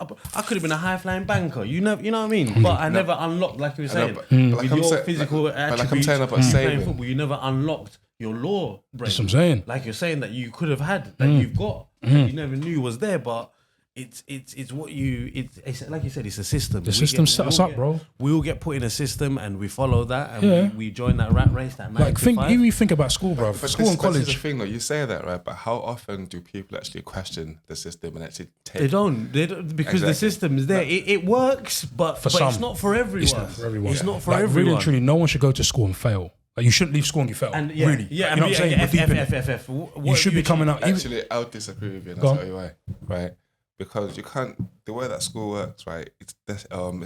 [SPEAKER 7] I could have been a high flying banker. You know what I mean? But I never unlocked, like you were saying, with your physical attributes.
[SPEAKER 6] Like I'm saying about
[SPEAKER 7] playing
[SPEAKER 6] saving.
[SPEAKER 7] football, you never unlocked your law brain.
[SPEAKER 2] That's what I'm saying.
[SPEAKER 7] Like you're saying that you could have had, that you've got, that you never knew was there, but it's what you it's like you said, it's a system.
[SPEAKER 2] The system set us up, bro.
[SPEAKER 7] We all get put in a system and we follow that, and we join that rat race. That 9
[SPEAKER 2] Like,
[SPEAKER 7] to 5.
[SPEAKER 2] even think about school, bro. School and
[SPEAKER 6] This is
[SPEAKER 2] college.
[SPEAKER 6] the thing, though. You say that, right? But how often do people actually question the system and actually take?
[SPEAKER 7] They don't because the system is there. It works, but
[SPEAKER 2] For some.
[SPEAKER 7] it's not for everyone.
[SPEAKER 2] It's not for everyone.
[SPEAKER 7] It's not for
[SPEAKER 2] Like,
[SPEAKER 7] everyone.
[SPEAKER 2] really and truly, no one should go to school and fail. Like you shouldn't leave school and you fail.
[SPEAKER 7] And
[SPEAKER 2] really.
[SPEAKER 7] yeah,
[SPEAKER 2] Like, you know what I'm saying? We're deep in it.
[SPEAKER 7] F.
[SPEAKER 2] You should be coming out.
[SPEAKER 6] Actually, I'll disagree with you, and
[SPEAKER 2] Go
[SPEAKER 6] I'll
[SPEAKER 2] on.
[SPEAKER 6] tell you why. Right? Because you can't. The way that school works, right? It's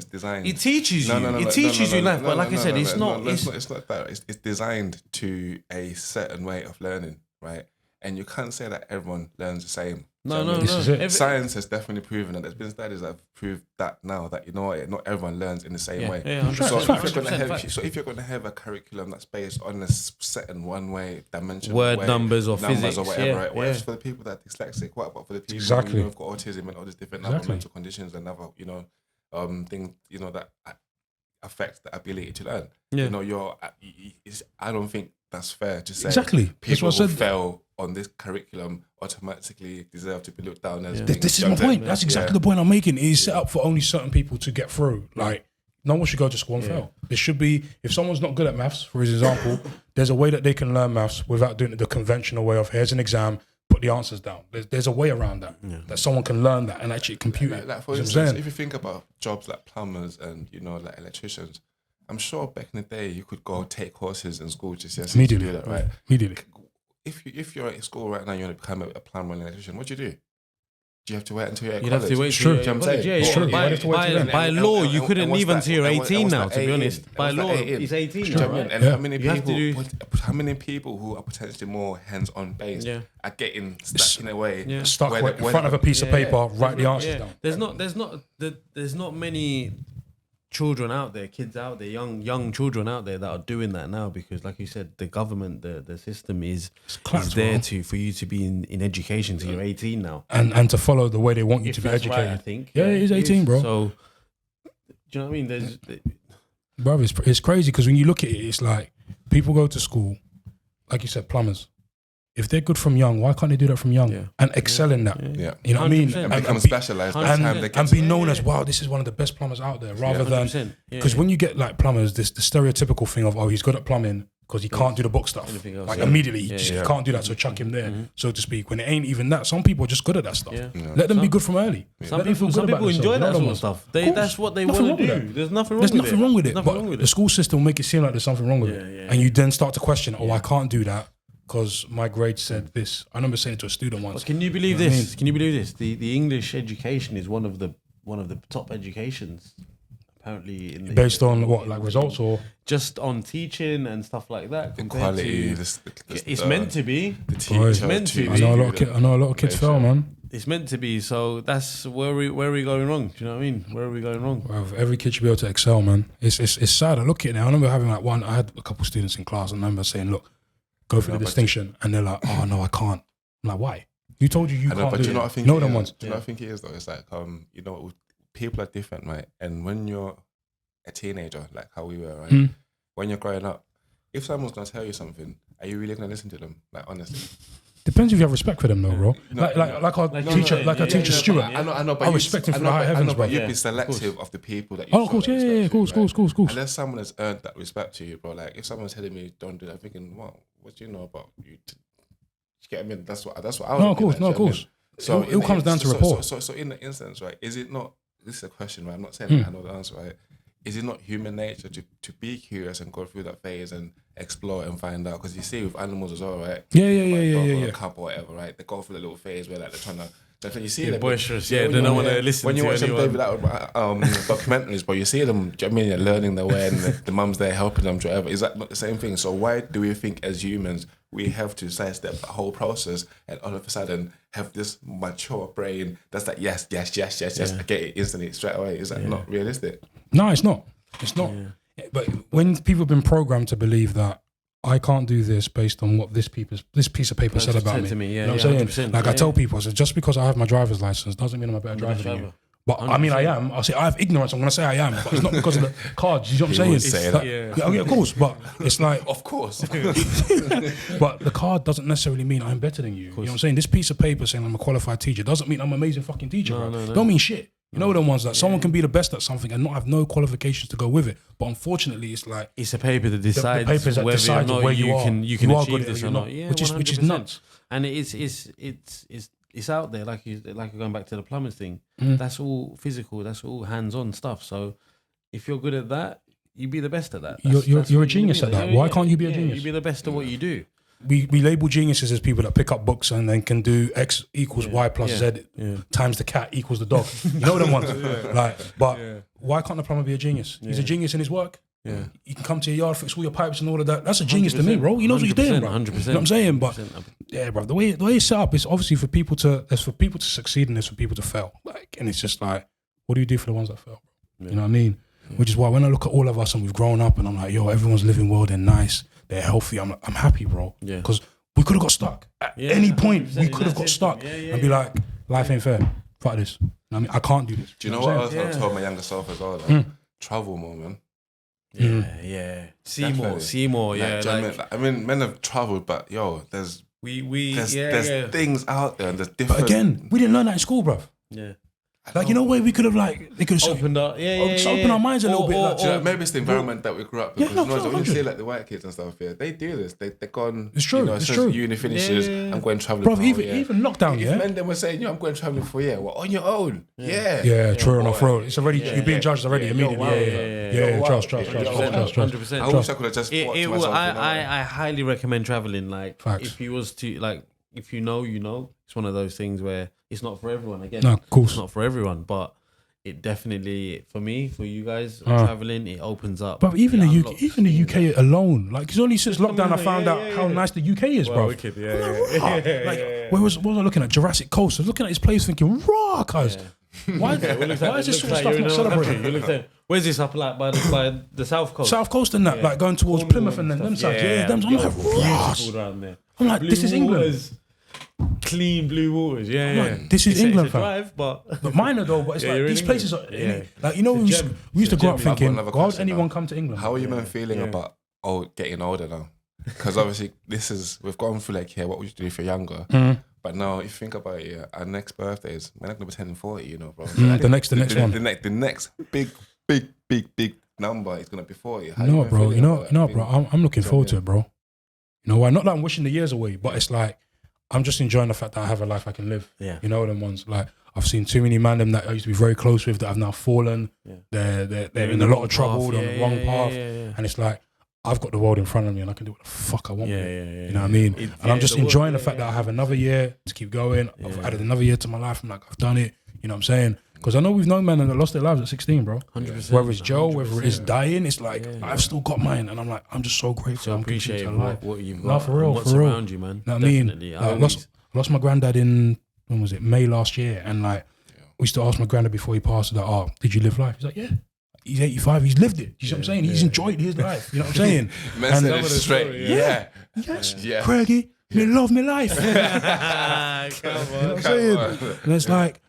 [SPEAKER 6] designed.
[SPEAKER 7] It teaches you.
[SPEAKER 6] No,
[SPEAKER 7] It teaches you life, but like I said, it's not.
[SPEAKER 6] It's not that. It's designed to a certain way of learning, right? And you can't say that everyone learns the same.
[SPEAKER 7] No.
[SPEAKER 2] This is it.
[SPEAKER 6] Science has definitely proven that. There's been studies that have proved that now, that you know what, not everyone learns in the same way.
[SPEAKER 7] Yeah, 100%.
[SPEAKER 6] So
[SPEAKER 7] Facts.
[SPEAKER 6] if you're going to have a curriculum that's based on a certain one way dimension,
[SPEAKER 7] Numbers or physics
[SPEAKER 6] or whatever,
[SPEAKER 7] yeah,
[SPEAKER 6] right? What
[SPEAKER 7] yeah.
[SPEAKER 6] if for the people that are dyslexic? What about for the people
[SPEAKER 2] Exactly.
[SPEAKER 6] who've got autism and all these different other mental conditions and other things that affect the ability to learn?
[SPEAKER 7] Yeah.
[SPEAKER 6] I don't think that's fair to say.
[SPEAKER 2] Exactly. That's
[SPEAKER 6] People
[SPEAKER 2] what I
[SPEAKER 6] who
[SPEAKER 2] said.
[SPEAKER 6] fail on this curriculum automatically deserve to be looked down as.
[SPEAKER 2] This is my point. That's exactly the point I'm making. It is set up for only certain people to get through. Like, no one should go to school and fail. There should be, if someone's not good at maths, for example, there's a way that they can learn maths without doing it the conventional way of here's an exam, put the answers down. There's a way around that, that someone can learn that and actually compute it.
[SPEAKER 6] Like for
[SPEAKER 2] You know what I'm
[SPEAKER 6] instance,
[SPEAKER 2] saying?
[SPEAKER 6] if you think about jobs like plumbers and like electricians, I'm sure back in the day you could go take courses in school just to
[SPEAKER 2] Immediately.
[SPEAKER 6] do that, right?
[SPEAKER 2] Immediately.
[SPEAKER 6] If you're at school right now, you want to become a plumber and electrician. What do you do? Do you have to wait until you're at
[SPEAKER 7] You'd
[SPEAKER 6] college?
[SPEAKER 7] have to wait.
[SPEAKER 2] It's true.
[SPEAKER 6] Do you know what I'm saying?
[SPEAKER 7] Yeah,
[SPEAKER 2] true.
[SPEAKER 7] By,
[SPEAKER 2] Why do you have to wait till then?
[SPEAKER 7] by law, you
[SPEAKER 6] And
[SPEAKER 7] couldn't
[SPEAKER 6] what's
[SPEAKER 7] leave
[SPEAKER 6] that?
[SPEAKER 7] until you're
[SPEAKER 6] And what's
[SPEAKER 7] 18
[SPEAKER 6] that
[SPEAKER 7] now. To be
[SPEAKER 6] 18?
[SPEAKER 7] honest,
[SPEAKER 6] And
[SPEAKER 7] by
[SPEAKER 6] what's that
[SPEAKER 7] law,
[SPEAKER 6] 18?
[SPEAKER 7] he's 18.
[SPEAKER 6] Do you know what I mean? And
[SPEAKER 2] Yeah.
[SPEAKER 6] how many
[SPEAKER 7] You have to
[SPEAKER 6] people?
[SPEAKER 7] do-
[SPEAKER 6] How many people who are potentially more hands-on based
[SPEAKER 7] Yeah.
[SPEAKER 6] are getting stuck in a way?
[SPEAKER 7] Yeah.
[SPEAKER 2] Stuck
[SPEAKER 6] where
[SPEAKER 2] in front of a piece of paper, write the answers down.
[SPEAKER 7] There's not many children out there, kids out there, young children out there that are doing that now because, like you said, the government, the system is there for you to be in education till you're 18 now.
[SPEAKER 2] And to follow the way they want you
[SPEAKER 7] If
[SPEAKER 2] to be
[SPEAKER 7] that's
[SPEAKER 2] educated.
[SPEAKER 7] right, I think.
[SPEAKER 2] Yeah, it is 18, bro.
[SPEAKER 7] So, do you know what I mean?
[SPEAKER 2] Bro, it's crazy because when you look at it, it's like people go to school, like you said, plumbers. If they're good from young, why can't they do that from young and excel in that?
[SPEAKER 6] Yeah.
[SPEAKER 2] You know what I mean?
[SPEAKER 7] 100%.
[SPEAKER 6] And become specialised by the time they get
[SPEAKER 2] And
[SPEAKER 6] to
[SPEAKER 2] be known as, wow, this is one of the best plumbers out there, rather than
[SPEAKER 7] 100%.
[SPEAKER 2] because when you get like plumbers, this the stereotypical thing of, oh, he's good at plumbing because he can't do the book stuff.
[SPEAKER 7] Anything else,
[SPEAKER 2] Like
[SPEAKER 7] yeah.
[SPEAKER 2] immediately, he
[SPEAKER 7] Yeah,
[SPEAKER 2] just
[SPEAKER 7] yeah.
[SPEAKER 2] can't do that, so chuck him there, so to speak. When it ain't even that, some people are just good at that stuff.
[SPEAKER 7] Yeah.
[SPEAKER 2] Let them be good from early.
[SPEAKER 7] Some
[SPEAKER 2] Let them feel
[SPEAKER 7] people,
[SPEAKER 2] good about
[SPEAKER 7] enjoy
[SPEAKER 2] themselves.
[SPEAKER 7] that
[SPEAKER 2] You know
[SPEAKER 7] sort of
[SPEAKER 2] what
[SPEAKER 7] stuff.
[SPEAKER 2] course.
[SPEAKER 7] That's what they
[SPEAKER 2] Nothing
[SPEAKER 7] want to
[SPEAKER 2] wrong
[SPEAKER 7] do.
[SPEAKER 2] with that.
[SPEAKER 7] There's nothing wrong
[SPEAKER 2] There's
[SPEAKER 7] with
[SPEAKER 2] nothing
[SPEAKER 7] it.
[SPEAKER 2] wrong with it,
[SPEAKER 7] There's
[SPEAKER 2] but
[SPEAKER 7] nothing wrong with
[SPEAKER 2] the
[SPEAKER 7] it.
[SPEAKER 2] school system will make it seem like there's something wrong with
[SPEAKER 7] Yeah,
[SPEAKER 2] it,
[SPEAKER 7] yeah,
[SPEAKER 2] and you then start to question, I can't do that because my grade said this. I remember saying to a student once,
[SPEAKER 7] But can you believe
[SPEAKER 2] You know what I
[SPEAKER 7] this?
[SPEAKER 2] mean?
[SPEAKER 7] Can you believe this? The English education is one of the top educations, apparently. In the,
[SPEAKER 2] based on what, like results or
[SPEAKER 7] just on teaching and stuff like that.
[SPEAKER 6] the
[SPEAKER 7] compared
[SPEAKER 6] quality.
[SPEAKER 7] to- it's meant to be.
[SPEAKER 6] The
[SPEAKER 2] Boy,
[SPEAKER 6] teacher.
[SPEAKER 7] meant to
[SPEAKER 2] I know a lot of kids fail, man.
[SPEAKER 7] It's meant to be. So that's where are we going wrong? Do you know what I mean? Where are we going wrong?
[SPEAKER 2] Bruv, every kid should be able to excel, man. It's sad. I look at it now. I remember having I had a couple students in class, and I remember saying, look, go for the distinction, and they're like, oh no, I can't. I'm like, why? Who told you
[SPEAKER 6] I know,
[SPEAKER 2] can't
[SPEAKER 6] but
[SPEAKER 2] do
[SPEAKER 6] you
[SPEAKER 2] it?
[SPEAKER 6] know what I think
[SPEAKER 2] No
[SPEAKER 6] it
[SPEAKER 2] them
[SPEAKER 6] is?
[SPEAKER 2] ones.
[SPEAKER 6] Do you know what I think it is though? It's like people are different, right? And when you're a teenager, like how we were, right? When you're growing up, if someone's gonna tell you something, are you really gonna listen to them? Like honestly,
[SPEAKER 2] Depends if you have respect for them, though, bro.
[SPEAKER 6] No,
[SPEAKER 2] Like our teacher,
[SPEAKER 7] no,
[SPEAKER 2] like our
[SPEAKER 7] yeah,
[SPEAKER 2] teacher
[SPEAKER 7] yeah,
[SPEAKER 2] Stuart.
[SPEAKER 6] I know, but
[SPEAKER 2] I respect him for the high heavens,
[SPEAKER 6] but
[SPEAKER 2] bro.
[SPEAKER 6] you'd be selective of the people that you.
[SPEAKER 2] Oh, of course,
[SPEAKER 6] show that
[SPEAKER 2] yeah,
[SPEAKER 6] respect
[SPEAKER 2] of
[SPEAKER 6] to,
[SPEAKER 2] course,
[SPEAKER 6] right?
[SPEAKER 2] of course.
[SPEAKER 6] Unless someone has earned that respect to you, bro. Like if someone's telling me don't do that, I'm thinking, well, what do you know about you? You get me? That's what I.
[SPEAKER 2] No, of course, no, of course.
[SPEAKER 6] So
[SPEAKER 2] it all comes down to rapport.
[SPEAKER 6] So in the instance, right, is it not? This is a question, right? I'm not saying that I know the answer, right? Is it not human nature to be curious and go through that phase and explore and find out? Because you see with animals as well, right?
[SPEAKER 2] Yeah.
[SPEAKER 6] A cup or whatever, right? They go through the little phase where like they're trying to. Like, you see
[SPEAKER 7] They're
[SPEAKER 6] them
[SPEAKER 7] boisterous,
[SPEAKER 6] when
[SPEAKER 7] they
[SPEAKER 6] you-
[SPEAKER 7] don't want to listen
[SPEAKER 6] when you
[SPEAKER 7] to
[SPEAKER 6] watch them
[SPEAKER 7] anyone.
[SPEAKER 6] David documentaries, but you see them. Do you know what I mean? They're learning their way, and the mum's there helping them, whatever. Is that not the same thing? So why do we think as humans we have to sidestep the whole process and all of a sudden have this mature brain that's like yes, I get it instantly straight away? Is that not realistic?
[SPEAKER 2] No, it's not. It's not. But when people have been programmed to believe that I can't do this based on what this piece of paper said about me.
[SPEAKER 7] To me, yeah,
[SPEAKER 2] you know what I'm
[SPEAKER 7] 100%,
[SPEAKER 2] saying? Like I tell people, I said, just because I have my driver's license doesn't mean I'm a better driver than you. But I mean, I am. I'll say I have ignorance. I'm going to say I am, but it's not because of the cards. You know what I'm
[SPEAKER 6] would
[SPEAKER 2] saying?
[SPEAKER 6] say
[SPEAKER 2] Like,
[SPEAKER 6] that.
[SPEAKER 2] yeah, of course. But it's like,
[SPEAKER 6] Of course.
[SPEAKER 2] but the card doesn't necessarily mean I'm better than you. You know what I'm saying? This piece of paper saying I'm a qualified teacher doesn't mean I'm an amazing fucking teacher, bro. Don't mean shit. You know the ones that someone can be the best at something and not have no qualifications to go with it. But unfortunately, it's like
[SPEAKER 7] It's a paper that decides
[SPEAKER 2] papers that
[SPEAKER 7] whether
[SPEAKER 2] decides
[SPEAKER 7] or not
[SPEAKER 2] where
[SPEAKER 7] you
[SPEAKER 2] you are.
[SPEAKER 7] can
[SPEAKER 2] You are good
[SPEAKER 7] achieve
[SPEAKER 2] at it
[SPEAKER 7] this
[SPEAKER 2] or
[SPEAKER 7] or
[SPEAKER 2] you're
[SPEAKER 7] not.
[SPEAKER 2] not,
[SPEAKER 7] Yeah,
[SPEAKER 2] which is
[SPEAKER 7] 100%.
[SPEAKER 2] nuts.
[SPEAKER 7] And it's out there. Like going back to the plumbers thing. That's all physical. That's all hands-on stuff. So if you're good at that, you be the best at that.
[SPEAKER 2] You're
[SPEAKER 7] what
[SPEAKER 2] a
[SPEAKER 7] you
[SPEAKER 2] genius
[SPEAKER 7] do.
[SPEAKER 2] at that. Why can't you be a genius?
[SPEAKER 7] You be the best at what you do.
[SPEAKER 2] We label geniuses as people that pick up books and then can do X equals Y plus Z times the cat equals the dog. You know them ones. But why can't the plumber be a genius? He's a genius in his work. Yeah. You can come to your yard, fix all your pipes and all of that. That's a genius to me, bro. He knows what he's doing, bro. 100%. You know what I'm saying? But yeah, bro, the way it's set up is obviously for people to succeed and there's for people to fail. Like, and it's just like, what do you do for the ones that fail, bro? You know what I mean? Which is why when I look at all of us and we've grown up and I'm like, yo, everyone's living well, they're nice, they're healthy. I'm happy, bro. Yeah. Because we could have got stuck at any point. We could have got stuck and be like, life ain't fair. Fuck this. You know what I mean? I can't do this.
[SPEAKER 6] Do you know what else I've told my younger self as well? Like, travel more, man.
[SPEAKER 7] Yeah. See more. Yeah.
[SPEAKER 6] I mean, men have travelled, but yo, there's things out there and there's different.
[SPEAKER 2] But again, we didn't learn that in school, bruv.
[SPEAKER 7] Yeah.
[SPEAKER 2] Like, you know, where we could have they could have
[SPEAKER 7] opened up,
[SPEAKER 2] open our minds a little bit.
[SPEAKER 6] Maybe it's the environment that we grew up in. Because when you see like the white kids and stuff here, they do this. They're gone.
[SPEAKER 2] It's true. It's true.
[SPEAKER 6] Uni finishes. I'm going traveling.
[SPEAKER 2] Bro, even lockdown,
[SPEAKER 6] If men then were saying, I'm going traveling for a year. Well, on your own. Yeah.
[SPEAKER 2] True enough, bro. It's already you're being judged already immediately. Yeah. Trust.
[SPEAKER 7] 100%.
[SPEAKER 6] I wish I could have just.
[SPEAKER 7] I highly recommend traveling. Like, if you was to like, if you know, it's one of those things where it's not for everyone. Again,
[SPEAKER 2] no, of course,
[SPEAKER 7] it's not for everyone, but. It definitely, for me, for you guys, traveling, it opens up.
[SPEAKER 2] But even the UK alone, like, it's only since lockdown I found out how nice the UK is, bro.
[SPEAKER 7] Wicked,
[SPEAKER 2] what was I looking at? Jurassic Coast. I was looking at this place thinking, raw, guys. Why is this sort of stuff not celebrated?
[SPEAKER 7] Where's this up like by the South Coast?
[SPEAKER 2] South Coast and that, like going towards Plymouth and then them sides. I'm like, raw. I'm like, this is England.
[SPEAKER 7] Clean blue waters,
[SPEAKER 2] Like, this is England, fam.
[SPEAKER 7] Drive, but
[SPEAKER 2] minor though. But it's like these places are, like, you know, we used to grow up thinking, why would anyone come to England?
[SPEAKER 6] How are you men feeling about getting older now? Because obviously we've gone through like what we used to do for younger, but now if you think about it, our next birthdays, we're not gonna be turning 40, you know, bro. So
[SPEAKER 2] the next one,
[SPEAKER 6] the next big number is gonna be 40.
[SPEAKER 2] No, bro. Bro. I'm looking forward to it, bro. You know why? Not that I'm wishing the years away, but it's like. I'm just enjoying the fact that I have a life I can live. Yeah. You know them ones. Like, I've seen too many man them that I used to be very close with that have now fallen. Yeah. They're in a lot of trouble. They're on the wrong path. And it's like, I've got the world in front of me and I can do what the fuck I want. You know what I mean? And I'm just enjoying the fact that I have another year to keep going. I've added another year to my life. I'm like, I've done it. You know what I'm saying? Because I know we've known men that lost their lives at 16, bro.
[SPEAKER 7] 100%.
[SPEAKER 2] Whether it's Joe, whether it's dying, it's like, I've still got mine. And I'm like, I'm just so grateful.
[SPEAKER 7] So appreciate what you've got.
[SPEAKER 2] No, for real.
[SPEAKER 7] What's around you, man.
[SPEAKER 2] You know what I mean? Lost my granddad in, when was it, May last year. And like, we used to ask my granddad before he passed, like, did you live life? He's like, yeah. He's 85, he's lived it. You know what I'm saying? He's enjoyed his life. You know what I'm saying?
[SPEAKER 6] Man said it straight.
[SPEAKER 2] Yes. Craigie, me love me life.
[SPEAKER 7] Come on.
[SPEAKER 2] You know what I'm saying? And it's like,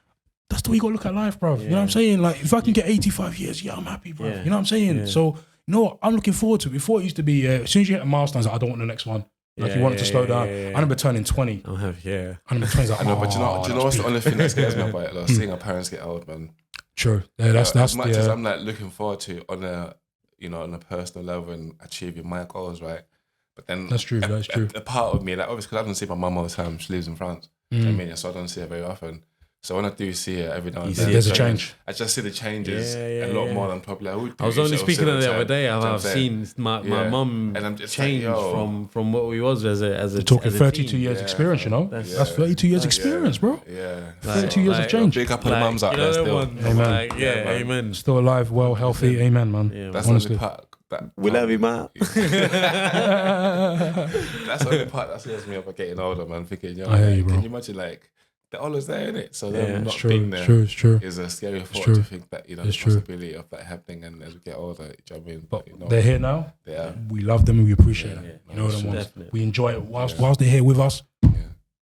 [SPEAKER 2] that's the way you got to look at life, bro. You know what I'm saying? Like, if I can get 85 years, I'm happy, bro. You know what I'm saying? So, you know what? I'm looking forward to it. Before it used to be, as soon as you hit a milestone, like, I don't want the next one. Like, you want it to slow down. I remember turning 20.
[SPEAKER 7] I'm happy,
[SPEAKER 2] I remember 20. Like,
[SPEAKER 6] I know, but do you know what's the only thing that scares me about it? Like, seeing our parents get old, man.
[SPEAKER 2] True. Yeah, that's
[SPEAKER 6] as much as I'm like looking forward to on a personal level and achieving my goals, right? But then
[SPEAKER 2] that's true.
[SPEAKER 6] A part of me, like, obviously, because I don't see my mum all the time. She lives in France. I mean, so I don't see her very often. So when I do see her every now and then,
[SPEAKER 2] there's a change.
[SPEAKER 6] I just see the changes a lot more than probably I would do.
[SPEAKER 7] I was only speaking of the other day. I've seen my mum change from what we was as a
[SPEAKER 2] talking
[SPEAKER 7] as a
[SPEAKER 2] 32
[SPEAKER 7] teen.
[SPEAKER 2] years experience, you know. That's 32 years experience, bro. 32 years of change.
[SPEAKER 6] Big up on the mums out there still.
[SPEAKER 2] Amen.
[SPEAKER 7] Amen.
[SPEAKER 2] Still alive, well, healthy. Amen, man.
[SPEAKER 6] That's honestly the part.
[SPEAKER 7] We love you, man.
[SPEAKER 6] That's the only part that scares me about getting older, man. Thinking,
[SPEAKER 2] I hear you, bro.
[SPEAKER 6] Can you imagine, like, they're always there, innit? So them not
[SPEAKER 2] true,
[SPEAKER 6] being there
[SPEAKER 2] it's true.
[SPEAKER 6] is a scary thought to think that, the possibility of that happening, and as we get older, do you know what I mean?
[SPEAKER 2] But they're here now.
[SPEAKER 6] Yeah.
[SPEAKER 2] We love them and we appreciate them. You know what I mean? We enjoy it whilst they're here with us.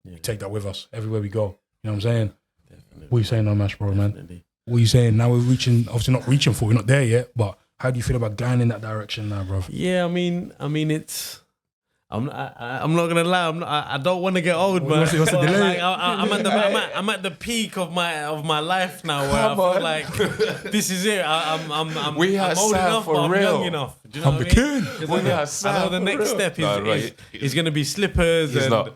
[SPEAKER 2] We take that with us everywhere we go. You know what I'm saying? Definitely. What are you saying, No Mash, bro, man?
[SPEAKER 7] Definitely.
[SPEAKER 2] What are you saying? Now we're reaching, obviously not reaching for, we're not there yet, but how do you feel about going in that direction now, bro?
[SPEAKER 7] Yeah, I mean, it's. I'm not gonna lie. I don't want to get old, man.
[SPEAKER 2] What's the delay?
[SPEAKER 7] Like, I'm at the peak of my life now, where I feel like this is it. I'm old enough, but I'm young enough. Do you know what I mean? I know the next step is gonna be slippers and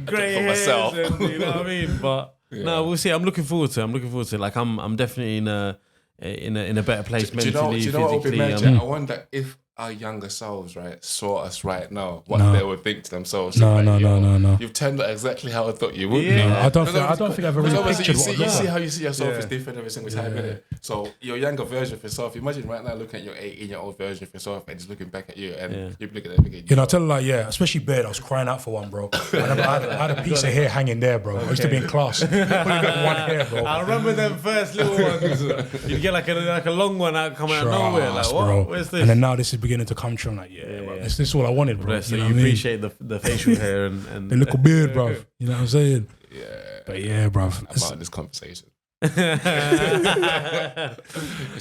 [SPEAKER 7] grey hairs, and you know what I mean. But no, we'll see. I'm looking forward to it. Like I'm definitely in a better place
[SPEAKER 6] Do you
[SPEAKER 7] mentally,
[SPEAKER 6] know what would be
[SPEAKER 7] physically.
[SPEAKER 6] magic? I wonder if our younger selves, right, saw us right now, what they would think to themselves.
[SPEAKER 2] No.
[SPEAKER 6] You've turned out exactly how I thought you would.
[SPEAKER 7] Yeah.
[SPEAKER 2] No, I don't think I've ever really
[SPEAKER 6] Obviously,
[SPEAKER 2] pictured
[SPEAKER 6] you
[SPEAKER 2] what
[SPEAKER 6] see,
[SPEAKER 2] I look like.
[SPEAKER 6] how you see yourself is different every single time, innit? So your younger version of yourself, imagine right now looking at your 18-year-old version of yourself and just looking back at you and you're looking at that thinking,
[SPEAKER 2] You know, I tell you, like, yeah, especially Beard, I was crying out for one, bro. I had a piece of hair hanging there, bro. I used to be in class. Only got one hair, bro.
[SPEAKER 7] I remember them first little ones. You'd get like a long one out coming out of nowhere. Like, what?
[SPEAKER 2] Bro.
[SPEAKER 7] Where's this?
[SPEAKER 2] And then now this is beginning to come true. I'm like, bro, this is all I wanted, bro.
[SPEAKER 7] So
[SPEAKER 2] You
[SPEAKER 7] you
[SPEAKER 2] know what I mean?
[SPEAKER 7] appreciate the facial hair and
[SPEAKER 2] The little beard, bro. You know what I'm saying?
[SPEAKER 6] yeah,
[SPEAKER 2] But yeah, bro.
[SPEAKER 6] about this conversation. It's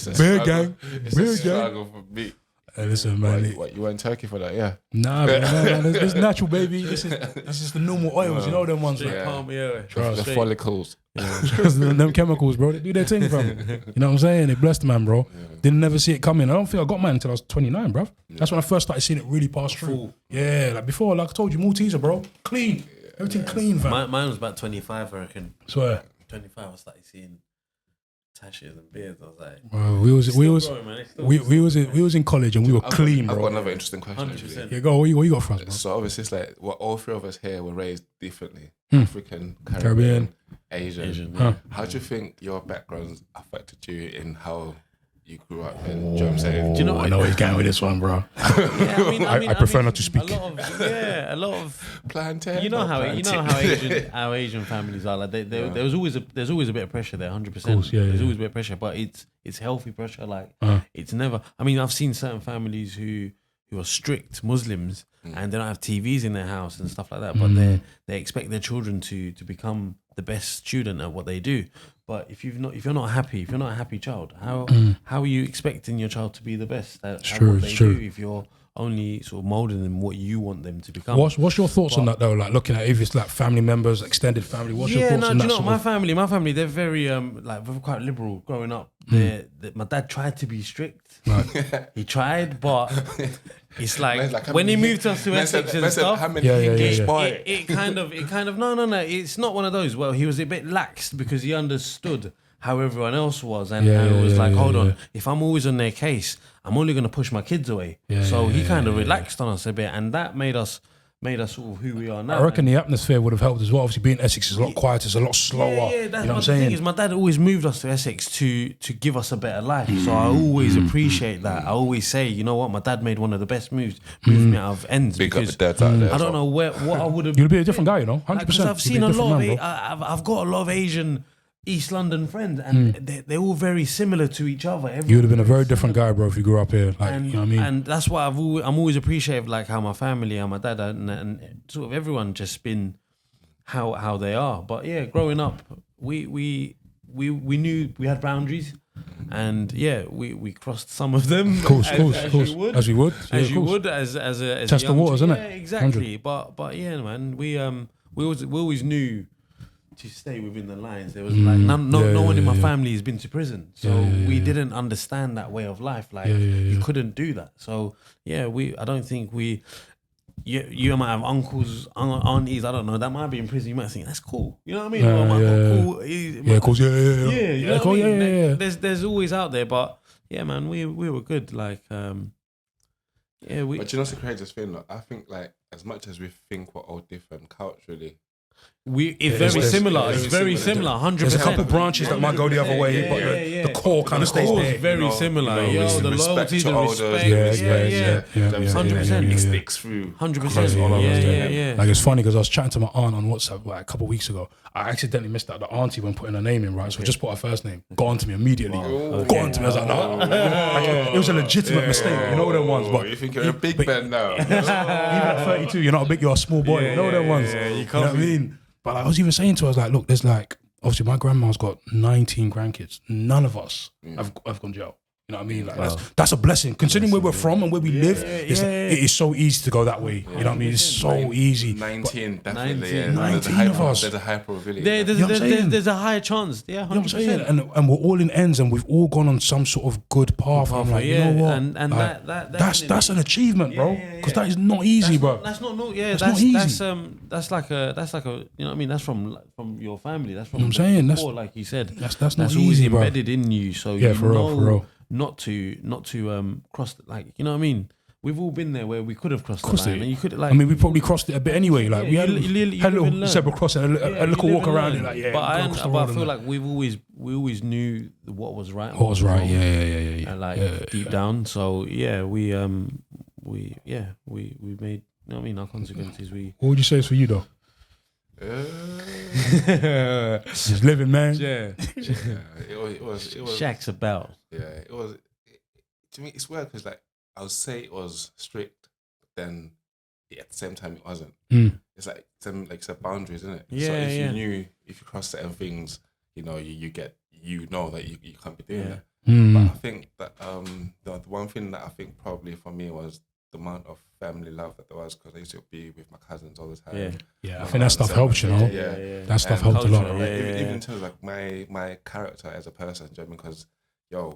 [SPEAKER 6] a
[SPEAKER 2] Beard
[SPEAKER 6] struggle.
[SPEAKER 2] gang.
[SPEAKER 6] It's
[SPEAKER 2] Beard
[SPEAKER 6] a
[SPEAKER 2] gang.
[SPEAKER 6] struggle for me.
[SPEAKER 2] Hey, listen, man.
[SPEAKER 6] What, you went Turkey for that? Yeah.
[SPEAKER 2] Nah, man. This is natural, baby. This is the normal oils. You know them ones, like.
[SPEAKER 7] palm, yeah.
[SPEAKER 6] The follicles.
[SPEAKER 2] them chemicals, bro. They do their thing, fam. You know what I'm saying? They blessed man, bro. Didn't never see it coming. I don't think I got mine until I was 29, bro. That's when I first started seeing it really pass through. Yeah, like before, like I told you, Malteser, bro. Clean. Everything clean, fam.
[SPEAKER 7] Mine was about 25, I reckon.
[SPEAKER 2] Swear.
[SPEAKER 7] 25, I started seeing tashes and beards. I was like,
[SPEAKER 2] Bro, we was in college and we were clean,
[SPEAKER 6] I've got
[SPEAKER 2] bro.
[SPEAKER 6] another interesting question.
[SPEAKER 7] 100%.
[SPEAKER 2] Yeah, go. What you got for us, bro?
[SPEAKER 6] So obviously, it's like all three of us here were raised differently: African,
[SPEAKER 2] Caribbean.
[SPEAKER 6] Asian.
[SPEAKER 2] Huh.
[SPEAKER 6] How do you think your backgrounds affected you in how you grew up? And do you know what I'm saying?
[SPEAKER 7] Do you know?
[SPEAKER 2] I know where he's going with this one, bro.
[SPEAKER 7] I
[SPEAKER 2] prefer not to speak.
[SPEAKER 7] A lot of
[SPEAKER 6] Plantain.
[SPEAKER 7] you know how
[SPEAKER 6] plantain.
[SPEAKER 7] how Asian families are like. There's always a bit of pressure there, 100%.
[SPEAKER 2] course, yeah,
[SPEAKER 7] There's
[SPEAKER 2] yeah.
[SPEAKER 7] always a bit of pressure, but it's healthy pressure. Like it's never. I mean, I've seen certain families who are strict Muslims and they don't have TVs in their house and stuff like that, but they expect their children to become the best student at what they do. But if you're not a happy child, how are you expecting your child to be the best at
[SPEAKER 2] true,
[SPEAKER 7] what they
[SPEAKER 2] it's true.
[SPEAKER 7] do if you're only sort of molding them what you want them to become?
[SPEAKER 2] What's your thoughts on that though? Like looking at if it's like family members, extended family. What's your thoughts on
[SPEAKER 7] do
[SPEAKER 2] that?
[SPEAKER 7] you know
[SPEAKER 2] sort
[SPEAKER 7] my
[SPEAKER 2] of-
[SPEAKER 7] family? They're very we're quite liberal growing up. My dad tried to be strict. He tried, but it's like when he moved us to Essex and stuff.
[SPEAKER 2] Yeah.
[SPEAKER 7] It kind of no. It's not one of those. Well, he was a bit lax because he understood how everyone else was, and it was like, hold on, if I'm always on their case, I'm only going to push my kids away. So he kind of relaxed on us a bit, and that made us sort of who we are now.
[SPEAKER 2] I reckon the atmosphere would have helped as well. Obviously, being Essex is a lot quieter, it's a lot slower.
[SPEAKER 7] Yeah,
[SPEAKER 2] you
[SPEAKER 7] that's
[SPEAKER 2] know what I'm
[SPEAKER 7] the thing
[SPEAKER 2] saying?
[SPEAKER 7] is, my dad always moved us to Essex to give us a better life. So I always appreciate that. I always say, you know what, my dad made one of the best moves, moved me out of ends.
[SPEAKER 6] Big up
[SPEAKER 7] Because
[SPEAKER 6] the dads out there.
[SPEAKER 7] I don't know what I would have.
[SPEAKER 2] You'll be a different guy, you know, 100%.
[SPEAKER 7] Because I've seen a lot of I've got a lot of Asian East London friends, and they're all very similar to each other.
[SPEAKER 2] You would have been a very different guy, bro, if you grew up here. Like,
[SPEAKER 7] And,
[SPEAKER 2] you know what I mean?
[SPEAKER 7] and that's why I'm always appreciative, like how my family and my dad and sort of everyone just been how they are. But yeah, growing up, we knew we had boundaries, and we crossed some of them.
[SPEAKER 2] Of course. As we would.
[SPEAKER 7] As you would, as a
[SPEAKER 2] Test the
[SPEAKER 7] young
[SPEAKER 2] waters,
[SPEAKER 7] child.
[SPEAKER 2] innit?
[SPEAKER 7] Yeah, exactly. But yeah, man, we always knew to stay within the lines. There was like no one in my family has been to prison, so we didn't understand that way of life. Like you couldn't do that. So yeah, I don't think we. You might have uncles, aunties. I don't know. That might be in prison. You might think that's cool. You know what I mean? Or my uncle,
[SPEAKER 2] of course.
[SPEAKER 7] you know
[SPEAKER 2] cool,
[SPEAKER 7] what I mean?
[SPEAKER 2] yeah.
[SPEAKER 7] There's always out there, but yeah, man, we were good. Like
[SPEAKER 6] But you know what's the craziest thing? Like, I think like as much as we think we're all different culturally,
[SPEAKER 7] it's very similar. It's very similar. 100%.
[SPEAKER 2] There's a couple branches that might go the other way, but the core kind of stays there.
[SPEAKER 7] Very similar. The loyalty, the respect.
[SPEAKER 2] Yeah.
[SPEAKER 7] 100%.
[SPEAKER 6] it sticks through.
[SPEAKER 7] 100%. Yeah.
[SPEAKER 2] Like it's funny because I was chatting to my aunt on WhatsApp like a couple of weeks ago. I accidentally missed out the auntie when putting her name in, right? So I just put her first name. Got onto me immediately. Got onto me. I was like, no. Like, it was a legitimate mistake. You know them ones. But
[SPEAKER 6] You think you're a big man now?
[SPEAKER 2] even at 32, you're not a big, you're a small boy. You know them ones. You know what I mean? But like, I was even saying to her, I was like, look, there's like, obviously my grandma's got 19 grandkids. None of us have gone jail. You know what I mean? Like that's a blessing. Considering where we're from and where we live, it is so easy to go that way. You know what I mean? It's so easy.
[SPEAKER 6] 19, definitely.
[SPEAKER 2] 19 of us.
[SPEAKER 6] There's a high probability.
[SPEAKER 7] There's a higher chance. Yeah, 100%.
[SPEAKER 2] You know what I'm saying? And we're all in ends, and we've all gone on some sort of good path. I'm like, you know what?
[SPEAKER 7] And
[SPEAKER 2] like,
[SPEAKER 7] that's
[SPEAKER 2] an achievement, bro. Because that is not easy, bro.
[SPEAKER 7] That's not
[SPEAKER 2] that's not easy.
[SPEAKER 7] That's like a you know what I mean. That's from your family. That's from
[SPEAKER 2] You know what I'm saying?
[SPEAKER 7] before, like you said.
[SPEAKER 2] That's not
[SPEAKER 7] always
[SPEAKER 2] easy, bro.
[SPEAKER 7] embedded in you. So
[SPEAKER 2] Yeah,
[SPEAKER 7] you
[SPEAKER 2] for real, for real.
[SPEAKER 7] Not to cross, like, you know what I mean. We've all been there where we could have crossed the line, and you could like.
[SPEAKER 2] I mean, we probably crossed it a bit anyway. Like we had a little
[SPEAKER 7] learn.
[SPEAKER 2] zebra crossing, a little walk around it. Like
[SPEAKER 7] But I feel like we always knew what was right.
[SPEAKER 2] What was right? Yeah.
[SPEAKER 7] And like deep down. So yeah, we made. You know what I mean? Our consequences.
[SPEAKER 2] What would you say is for you though? Just living, man.
[SPEAKER 7] Yeah.
[SPEAKER 6] It was.
[SPEAKER 7] Shaq's about.
[SPEAKER 6] Yeah, it was. To me, it's weird because like I would say it was strict, but then at the same time it wasn't. It's like some set boundaries, isn't it?
[SPEAKER 7] Yeah,
[SPEAKER 6] so if you cross certain things, you know, you know that you can't be doing that. But I think that the one thing that I think probably for me was the amount of family love that there was, because I used to be with my cousins all the time.
[SPEAKER 2] Yeah, I think that stuff helps, you know.
[SPEAKER 6] Yeah.
[SPEAKER 2] That stuff helped a lot.
[SPEAKER 6] Even in terms of like my character as a person, do you know what I mean? Because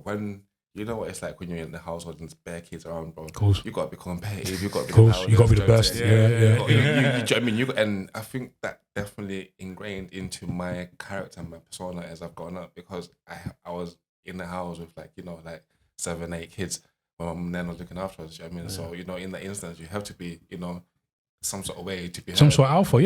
[SPEAKER 6] when you know what it's like when you're in the household and there's bare kids around, bro.
[SPEAKER 2] Course.
[SPEAKER 6] You got to be competitive. You got to be
[SPEAKER 2] you got to be the best. Yeah.
[SPEAKER 6] You know what I mean? And I think that definitely ingrained into my character and my persona as I've grown up, because I was in the house with like 7, 8 kids. My mum and then was looking after us. You know what I mean? So in that instance, you have to be some sort of way to be
[SPEAKER 2] some sort of alpha.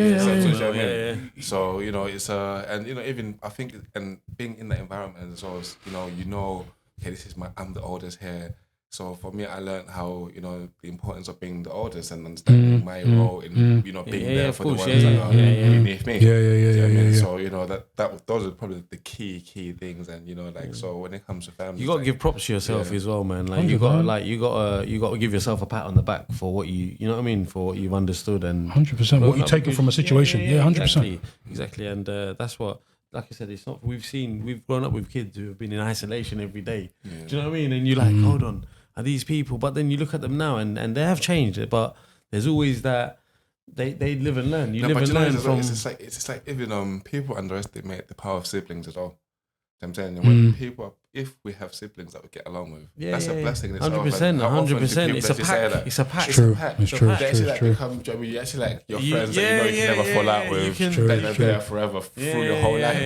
[SPEAKER 6] So it's and even I think and being in that environment as well as okay, I'm the oldest here. So for me, I learned how the importance of being the oldest and understanding my role in being there for the ones that are beneath me.
[SPEAKER 2] Yeah.
[SPEAKER 6] So that those are probably the key things, and so when it comes to family,
[SPEAKER 7] you got to give props to yourself as well, man. Like you got to give yourself a pat on the back for what you know what I mean, for what you've understood and
[SPEAKER 2] 100% what you taken from a situation. 100%.
[SPEAKER 7] Exactly, and that's what. Like I said, it's not. We've grown up with kids who have been in isolation every day. Do you know what I mean? And you're like, hold on, are these people? But then you look at them now, and they have changed it. But there's always that they live and learn. You live and learn from.
[SPEAKER 6] It's just like even people underestimate the power of siblings as well. You know what I'm saying when if we have siblings that we get along with, that's a blessing.
[SPEAKER 7] 100%. It's a pack. It's a pack.
[SPEAKER 2] It's true.
[SPEAKER 6] They actually become. You actually like your friends that you can never fall out with. They're there forever through your whole life.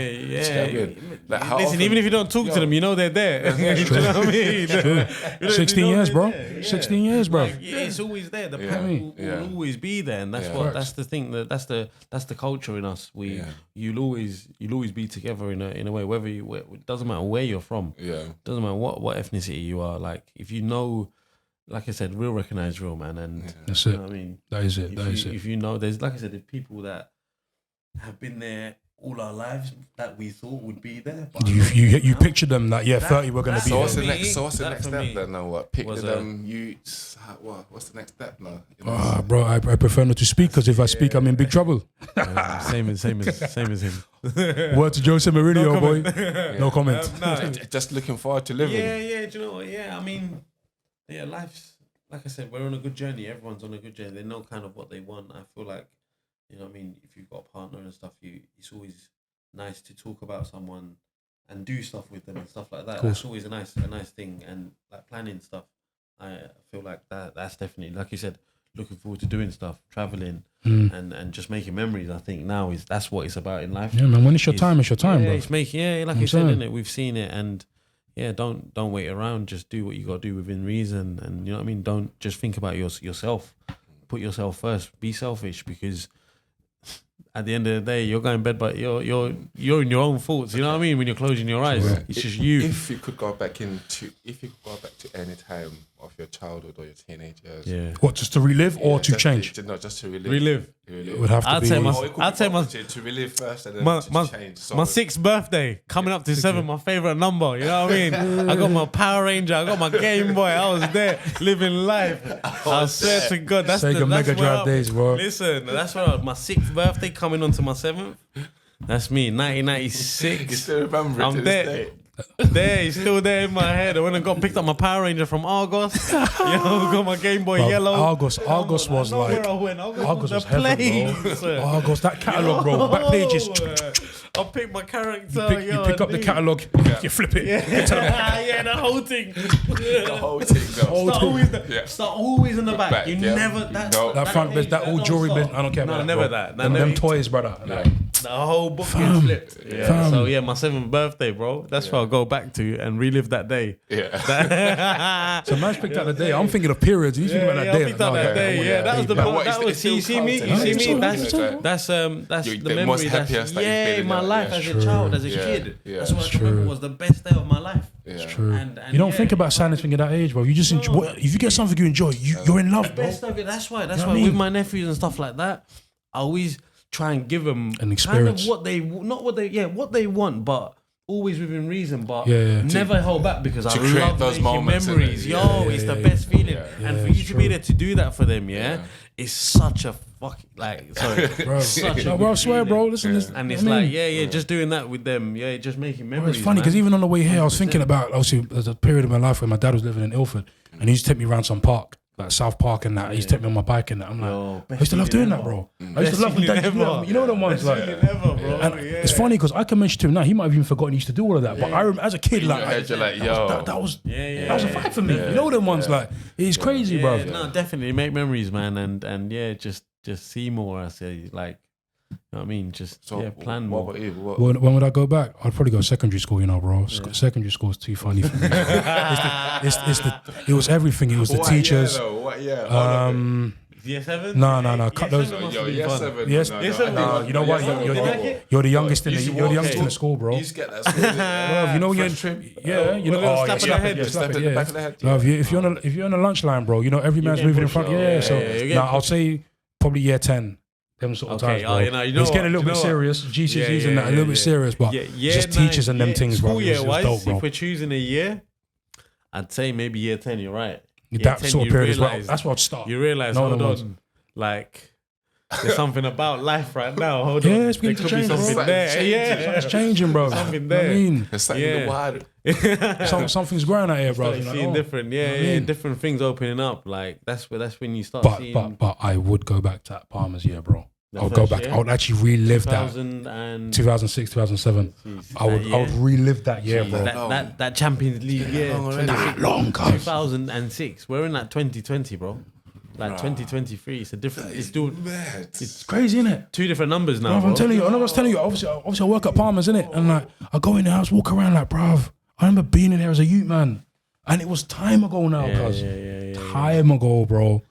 [SPEAKER 7] Listen, even if you don't talk to them, you know they're there. Do you know what I mean?
[SPEAKER 2] 16 years, bro. 16 years, bro.
[SPEAKER 7] It's always there. The pack will always be there, and that's the thing. That's the culture in us. You'll always be together in a way. Whether it doesn't matter where you're from. Doesn't matter what ethnicity you are. Like if you know, like I said, real recognize real, man. And
[SPEAKER 2] that's it.
[SPEAKER 7] You know what I mean,
[SPEAKER 2] that is it.
[SPEAKER 7] If you know, there's like I said, there's people that have been there all our lives that we thought would be there. But
[SPEAKER 2] you picture them like 30 we're gonna be.
[SPEAKER 6] So what's the next step then? Now what? Pick them. What's the next step now?
[SPEAKER 2] Bro, I prefer not to speak because if I speak, I'm in big trouble.
[SPEAKER 7] Same as him.
[SPEAKER 2] Word to Jose Mourinho, boy. No comment.
[SPEAKER 6] Just looking forward to living.
[SPEAKER 7] Yeah. Do you know what? Yeah, I mean, life's like I said, we're on a good journey. Everyone's on a good journey. They know kind of what they want. I feel like, you know what I mean, if you've got a partner and stuff, it's always nice to talk about someone and do stuff with them and stuff like that. That's always a nice thing. And like planning stuff, I feel like that's definitely, like you said, looking forward to doing stuff, traveling and just making memories. I think now that's what it's about in life.
[SPEAKER 2] Yeah, man, when it's your time, bro.
[SPEAKER 7] It's making, like you said, isn't it? We've seen it, and don't wait around. Just do what you got to do within reason, and you know what I mean. Don't just think about yourself. Put yourself first. Be selfish, because at the end of the day, you're going to bed, but you're in your own thoughts. You know what I mean? When you're closing your eyes, it's just you.
[SPEAKER 6] If you could go back to any time of your childhood or your teenage years,
[SPEAKER 2] what, just to relive or to change?
[SPEAKER 6] Just to relive.
[SPEAKER 7] Relive.
[SPEAKER 2] It would have to be.
[SPEAKER 6] I'd say to relive first and then to change. So
[SPEAKER 7] my 6th birthday coming up to 7, my favorite number. You know what I mean? I got my Power Ranger. I got my Game Boy. I was there living life. I swear to God, that's
[SPEAKER 2] Sega Mega Drive days, bro.
[SPEAKER 7] Listen, that's what my 6th birthday coming on to my 7th. That's me, 1996.
[SPEAKER 6] You still remember it
[SPEAKER 7] I'm
[SPEAKER 6] to
[SPEAKER 7] there.
[SPEAKER 6] this day?
[SPEAKER 7] There, he's still there in my head. I went and picked up my Power Ranger from Argos. Got my Game Boy
[SPEAKER 2] Bro,
[SPEAKER 7] Yellow.
[SPEAKER 2] Argos was
[SPEAKER 7] I know
[SPEAKER 2] like
[SPEAKER 7] where I went.
[SPEAKER 2] Argos was
[SPEAKER 7] the
[SPEAKER 2] heaven,
[SPEAKER 7] place.
[SPEAKER 2] bro. Argos, that catalogue, bro. Back pages.
[SPEAKER 7] I pick my character.
[SPEAKER 2] You pick up the catalogue, you flip it.
[SPEAKER 7] Yeah, the whole thing.
[SPEAKER 6] The whole thing, though.
[SPEAKER 7] Start always in the back. You
[SPEAKER 6] yeah.
[SPEAKER 7] never
[SPEAKER 2] That front bit, that old jewelry bit, I don't care about that.
[SPEAKER 7] never
[SPEAKER 2] bro.
[SPEAKER 7] that.
[SPEAKER 2] Them toys, brother. Like,
[SPEAKER 7] The whole book gets flipped. Yeah. So yeah, my 7th birthday, bro. That's what I'll go back to and relive that day.
[SPEAKER 6] Yeah.
[SPEAKER 2] so man's picked out the day. I'm thinking of periods. You think about that
[SPEAKER 7] I
[SPEAKER 2] day.
[SPEAKER 7] picked out that day. Yeah, that was the
[SPEAKER 6] But
[SPEAKER 7] that was. You see me. You see me. That's
[SPEAKER 6] You're
[SPEAKER 7] the
[SPEAKER 6] the most
[SPEAKER 7] memory.
[SPEAKER 6] happiest that you've been in
[SPEAKER 7] my
[SPEAKER 6] your-
[SPEAKER 7] life
[SPEAKER 6] yeah,
[SPEAKER 7] as
[SPEAKER 2] true.
[SPEAKER 7] a child, as a
[SPEAKER 6] Yeah,
[SPEAKER 7] kid.
[SPEAKER 6] yeah.
[SPEAKER 7] That's what I
[SPEAKER 2] True.
[SPEAKER 7] remember was the best day of my life.
[SPEAKER 6] Yeah.
[SPEAKER 2] True.
[SPEAKER 7] And
[SPEAKER 2] You don't think
[SPEAKER 7] yeah,
[SPEAKER 2] about sadness when you're that age, bro. You just enjoy. If you get something you enjoy, you're in love, bro.
[SPEAKER 7] Best of it. That's why. That's
[SPEAKER 2] know
[SPEAKER 7] why
[SPEAKER 2] what I
[SPEAKER 7] with
[SPEAKER 2] mean?
[SPEAKER 7] my nephews and stuff like that, I always try and give them
[SPEAKER 2] An experience.
[SPEAKER 7] kind of what they want, but always within reason. But
[SPEAKER 2] Yeah.
[SPEAKER 7] never hold back because I
[SPEAKER 6] create
[SPEAKER 7] love
[SPEAKER 6] those
[SPEAKER 7] making
[SPEAKER 6] moments,
[SPEAKER 7] memories.
[SPEAKER 6] innit?
[SPEAKER 7] Yo, it's the best feeling, and for you to be
[SPEAKER 2] true.
[SPEAKER 7] there to do that for them, it's such a fucking
[SPEAKER 2] Bro,
[SPEAKER 7] such a
[SPEAKER 2] no, bro, I
[SPEAKER 7] good
[SPEAKER 2] swear, bro.
[SPEAKER 7] feeling.
[SPEAKER 2] Listen, this,
[SPEAKER 7] And it's
[SPEAKER 2] I mean,
[SPEAKER 7] like, just doing that with them, just making
[SPEAKER 2] bro,
[SPEAKER 7] memories.
[SPEAKER 2] it's funny because
[SPEAKER 7] man.
[SPEAKER 2] even on the way here, I was thinking about obviously there's a period of my life where my dad was living in Ilford, and he used to take me around some park, like South Park and that. He used to take me on my bike and that. I'm like,
[SPEAKER 7] Yo,
[SPEAKER 2] I used to love doing that, bro. I used to love when dad used to do that. You know the ones like. And it's funny because I can mention to him now. He might have even forgotten he used to do all of that. But I remember as a kid, like,
[SPEAKER 6] You're like, yo.
[SPEAKER 2] that was a fight for me. You know them ones like it's crazy, bro.
[SPEAKER 7] No, definitely make memories, man, and just see more. I say, like, you know what I mean? Just plan more.
[SPEAKER 6] What about you?
[SPEAKER 2] When would I go back? I'd probably go secondary school, you know, bro. Secondary school is too funny for me. It was everything. It was the teachers.
[SPEAKER 6] What year?
[SPEAKER 7] Year 7?
[SPEAKER 2] No. Cut those.
[SPEAKER 6] Yo, year 7.
[SPEAKER 2] Yes,
[SPEAKER 6] No,
[SPEAKER 2] you know what? You're the youngest in the school, bro.
[SPEAKER 6] You used to get that school.
[SPEAKER 2] Love, you know when you know. Oh, yeah, slap it,
[SPEAKER 6] Slap it in the back of the head.
[SPEAKER 2] Love, if you're on the lunch line, bro, you know every man's moving in front. Yeah. So now I'll say probably year 10. Them sort of times, bro.
[SPEAKER 7] You know
[SPEAKER 2] It's getting a little bit serious. GCSEs and that a little bit serious, but just teachers and them things, bro.
[SPEAKER 7] School
[SPEAKER 2] It's
[SPEAKER 7] year
[SPEAKER 2] just
[SPEAKER 7] wise,
[SPEAKER 2] dope, bro.
[SPEAKER 7] if we're choosing a year, I'd say maybe year 10. You're right. Year
[SPEAKER 2] That
[SPEAKER 7] 10,
[SPEAKER 2] sort of
[SPEAKER 7] you
[SPEAKER 2] period as well.
[SPEAKER 7] realise-
[SPEAKER 2] That's where I'd start.
[SPEAKER 7] You realize,
[SPEAKER 2] No
[SPEAKER 7] hold
[SPEAKER 2] one was.
[SPEAKER 7] on, like there's something about life right now. Hold on,
[SPEAKER 2] Yeah, it's
[SPEAKER 7] there
[SPEAKER 2] beginning to
[SPEAKER 7] could be
[SPEAKER 2] change, bro.
[SPEAKER 7] something
[SPEAKER 6] It's
[SPEAKER 7] there.
[SPEAKER 6] changing.
[SPEAKER 7] Yeah,
[SPEAKER 2] It's changing, bro.
[SPEAKER 7] Something
[SPEAKER 2] You know what
[SPEAKER 7] there.
[SPEAKER 2] I mean,
[SPEAKER 6] It's like in the wild.
[SPEAKER 2] something's growing out here, bro.
[SPEAKER 7] Start
[SPEAKER 2] You're like,
[SPEAKER 7] seeing
[SPEAKER 2] oh.
[SPEAKER 7] different,
[SPEAKER 2] You know what I mean?
[SPEAKER 7] different things opening up. Like that's when you start seeing.
[SPEAKER 2] But I would go back to that Palmer's year, bro.
[SPEAKER 7] The
[SPEAKER 2] I would go
[SPEAKER 7] first
[SPEAKER 2] back.
[SPEAKER 7] year?
[SPEAKER 2] I would actually relive that.
[SPEAKER 7] 2006,
[SPEAKER 2] 2007. I would relive that year, bro.
[SPEAKER 7] That Champions League year,
[SPEAKER 2] That long, cuz.
[SPEAKER 7] 2006. We're in that 2020, bro. Like 2023. It's a different. It's still
[SPEAKER 2] It's crazy, isn't it?
[SPEAKER 7] 2 different numbers now.
[SPEAKER 2] Bruv,
[SPEAKER 7] Bro.
[SPEAKER 2] I'm telling you. I was telling you. Obviously, I work at Palmer's, innit? And like, I go in the house, walk around like, bruv. I remember being in there as a youth, man, and it was time ago now, cuz. Time ago, bro.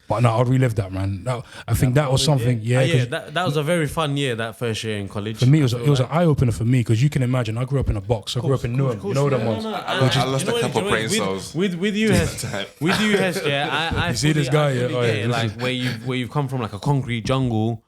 [SPEAKER 2] But no, I'd relive that, man. I think that was something. Yeah,
[SPEAKER 7] that was a very fun year. That first year in college.
[SPEAKER 2] for me, it was an eye opener for me because you can imagine. I grew up in a box. I grew up in Newham. You know them ones.
[SPEAKER 6] I lost a couple brain cells.
[SPEAKER 7] With you, Hes, yeah. I
[SPEAKER 2] You see this guy, yeah? Oh,
[SPEAKER 7] get
[SPEAKER 2] yeah,
[SPEAKER 7] it, like where you've come from like a concrete jungle,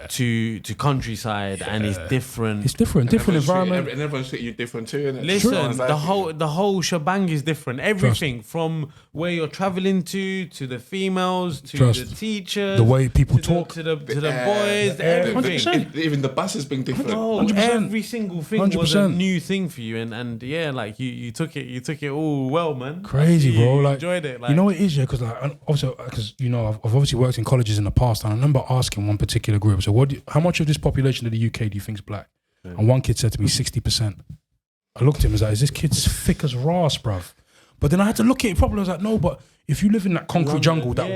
[SPEAKER 7] to countryside, and it's different.
[SPEAKER 2] It's different environment.
[SPEAKER 6] And everyone's treating you different too, innit?
[SPEAKER 7] Listen,
[SPEAKER 6] Everyone's like
[SPEAKER 7] the whole shebang is different. Everything from where you're traveling to the females, to
[SPEAKER 2] Trust.
[SPEAKER 7] the teachers,
[SPEAKER 2] The way people
[SPEAKER 7] to
[SPEAKER 2] talk.
[SPEAKER 7] the boys, everything.
[SPEAKER 2] 100%.
[SPEAKER 6] even the bus has been different.
[SPEAKER 7] Oh,
[SPEAKER 2] 100%.
[SPEAKER 7] every single thing was a
[SPEAKER 2] 100%.
[SPEAKER 7] new thing for you, and yeah, like you took it all well, man.
[SPEAKER 2] Crazy, bro.
[SPEAKER 7] You
[SPEAKER 2] Like,
[SPEAKER 7] enjoyed it. Like,
[SPEAKER 2] you know what it is, yeah? Because like, obviously, because you know, I've obviously worked in colleges in the past, and I remember asking one particular group, so how much of this population of the UK do you think is black? And one kid said to me, 60%. I looked at him and was like, is this kid's thick as ras, bruv? But then I had to look at it properly. I was like, no, but if you live in that concrete jungle, that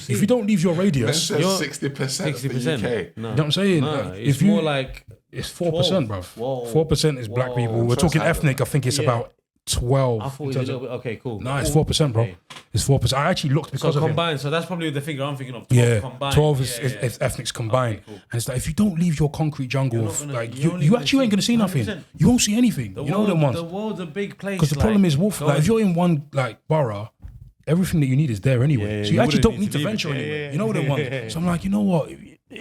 [SPEAKER 2] if you don't leave your radius,
[SPEAKER 6] That's
[SPEAKER 2] you
[SPEAKER 6] 60% of the
[SPEAKER 7] 60%.
[SPEAKER 6] UK.
[SPEAKER 7] No,
[SPEAKER 2] know what I'm saying?
[SPEAKER 7] no,
[SPEAKER 2] Like,
[SPEAKER 7] it's
[SPEAKER 2] if you,
[SPEAKER 7] more like
[SPEAKER 2] it's 4%, bruv.
[SPEAKER 7] Whoa.
[SPEAKER 2] 4% is black people. We're talking ethnic. I think it's about 12.
[SPEAKER 7] I thought it was a little bit. Okay, cool.
[SPEAKER 2] No, it's 4%, bro.
[SPEAKER 7] Okay.
[SPEAKER 2] It's 4%. I actually looked because
[SPEAKER 7] So
[SPEAKER 2] of him.
[SPEAKER 7] combined, so that's probably the figure I'm thinking of. 12
[SPEAKER 2] Yeah,
[SPEAKER 7] combined.
[SPEAKER 2] 12
[SPEAKER 7] Yeah,
[SPEAKER 2] is ethnics combined.
[SPEAKER 7] Okay, cool.
[SPEAKER 2] And it's like, if you don't leave your concrete jungle,
[SPEAKER 7] You're not gonna-
[SPEAKER 2] like
[SPEAKER 7] you're only
[SPEAKER 2] you
[SPEAKER 7] gonna
[SPEAKER 2] actually ain't going to see
[SPEAKER 7] see
[SPEAKER 2] nothing.
[SPEAKER 7] 100%.
[SPEAKER 2] You won't see anything. You know them ones.
[SPEAKER 7] The world's a big place.
[SPEAKER 2] Because the problem is, Wolf, like, if you're in one like borough, everything that you need is there anyway.
[SPEAKER 7] Yeah,
[SPEAKER 2] so
[SPEAKER 7] you
[SPEAKER 2] you actually
[SPEAKER 7] wouldn't
[SPEAKER 2] don't
[SPEAKER 7] need
[SPEAKER 2] need
[SPEAKER 7] to
[SPEAKER 2] to
[SPEAKER 7] leave
[SPEAKER 2] venture
[SPEAKER 7] it. Yeah,
[SPEAKER 2] anywhere.
[SPEAKER 7] yeah,
[SPEAKER 2] You know them ones. So I'm like, you know what?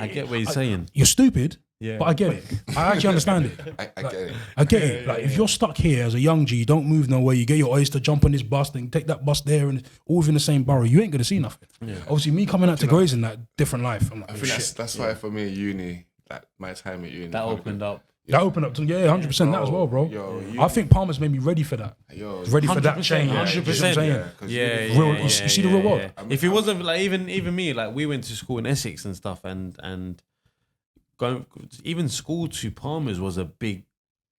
[SPEAKER 7] I get what you're saying.
[SPEAKER 2] You're stupid,
[SPEAKER 7] Yeah.
[SPEAKER 2] but I get it. I actually understand it.
[SPEAKER 6] I get it.
[SPEAKER 2] I get it. Like, if you're stuck here as a young G, you don't move nowhere, you get your oyster, jump on this bus, then take that bus there, and all within the same borough, you ain't going to see nothing. Obviously, me coming out to Grays in that different life, I'm like,
[SPEAKER 6] I
[SPEAKER 2] oh,
[SPEAKER 6] think
[SPEAKER 2] shit.
[SPEAKER 6] that's why for me, uni, like my time at uni,
[SPEAKER 7] That opened up.
[SPEAKER 2] That opened up to 100% that as well, bro. I think Palmer's made me ready for that. Ready for that change.
[SPEAKER 7] 100%.
[SPEAKER 2] You see the real world.
[SPEAKER 7] If it wasn't like even me, like we went to school in Essex and stuff, and going even school to Palmer's was a big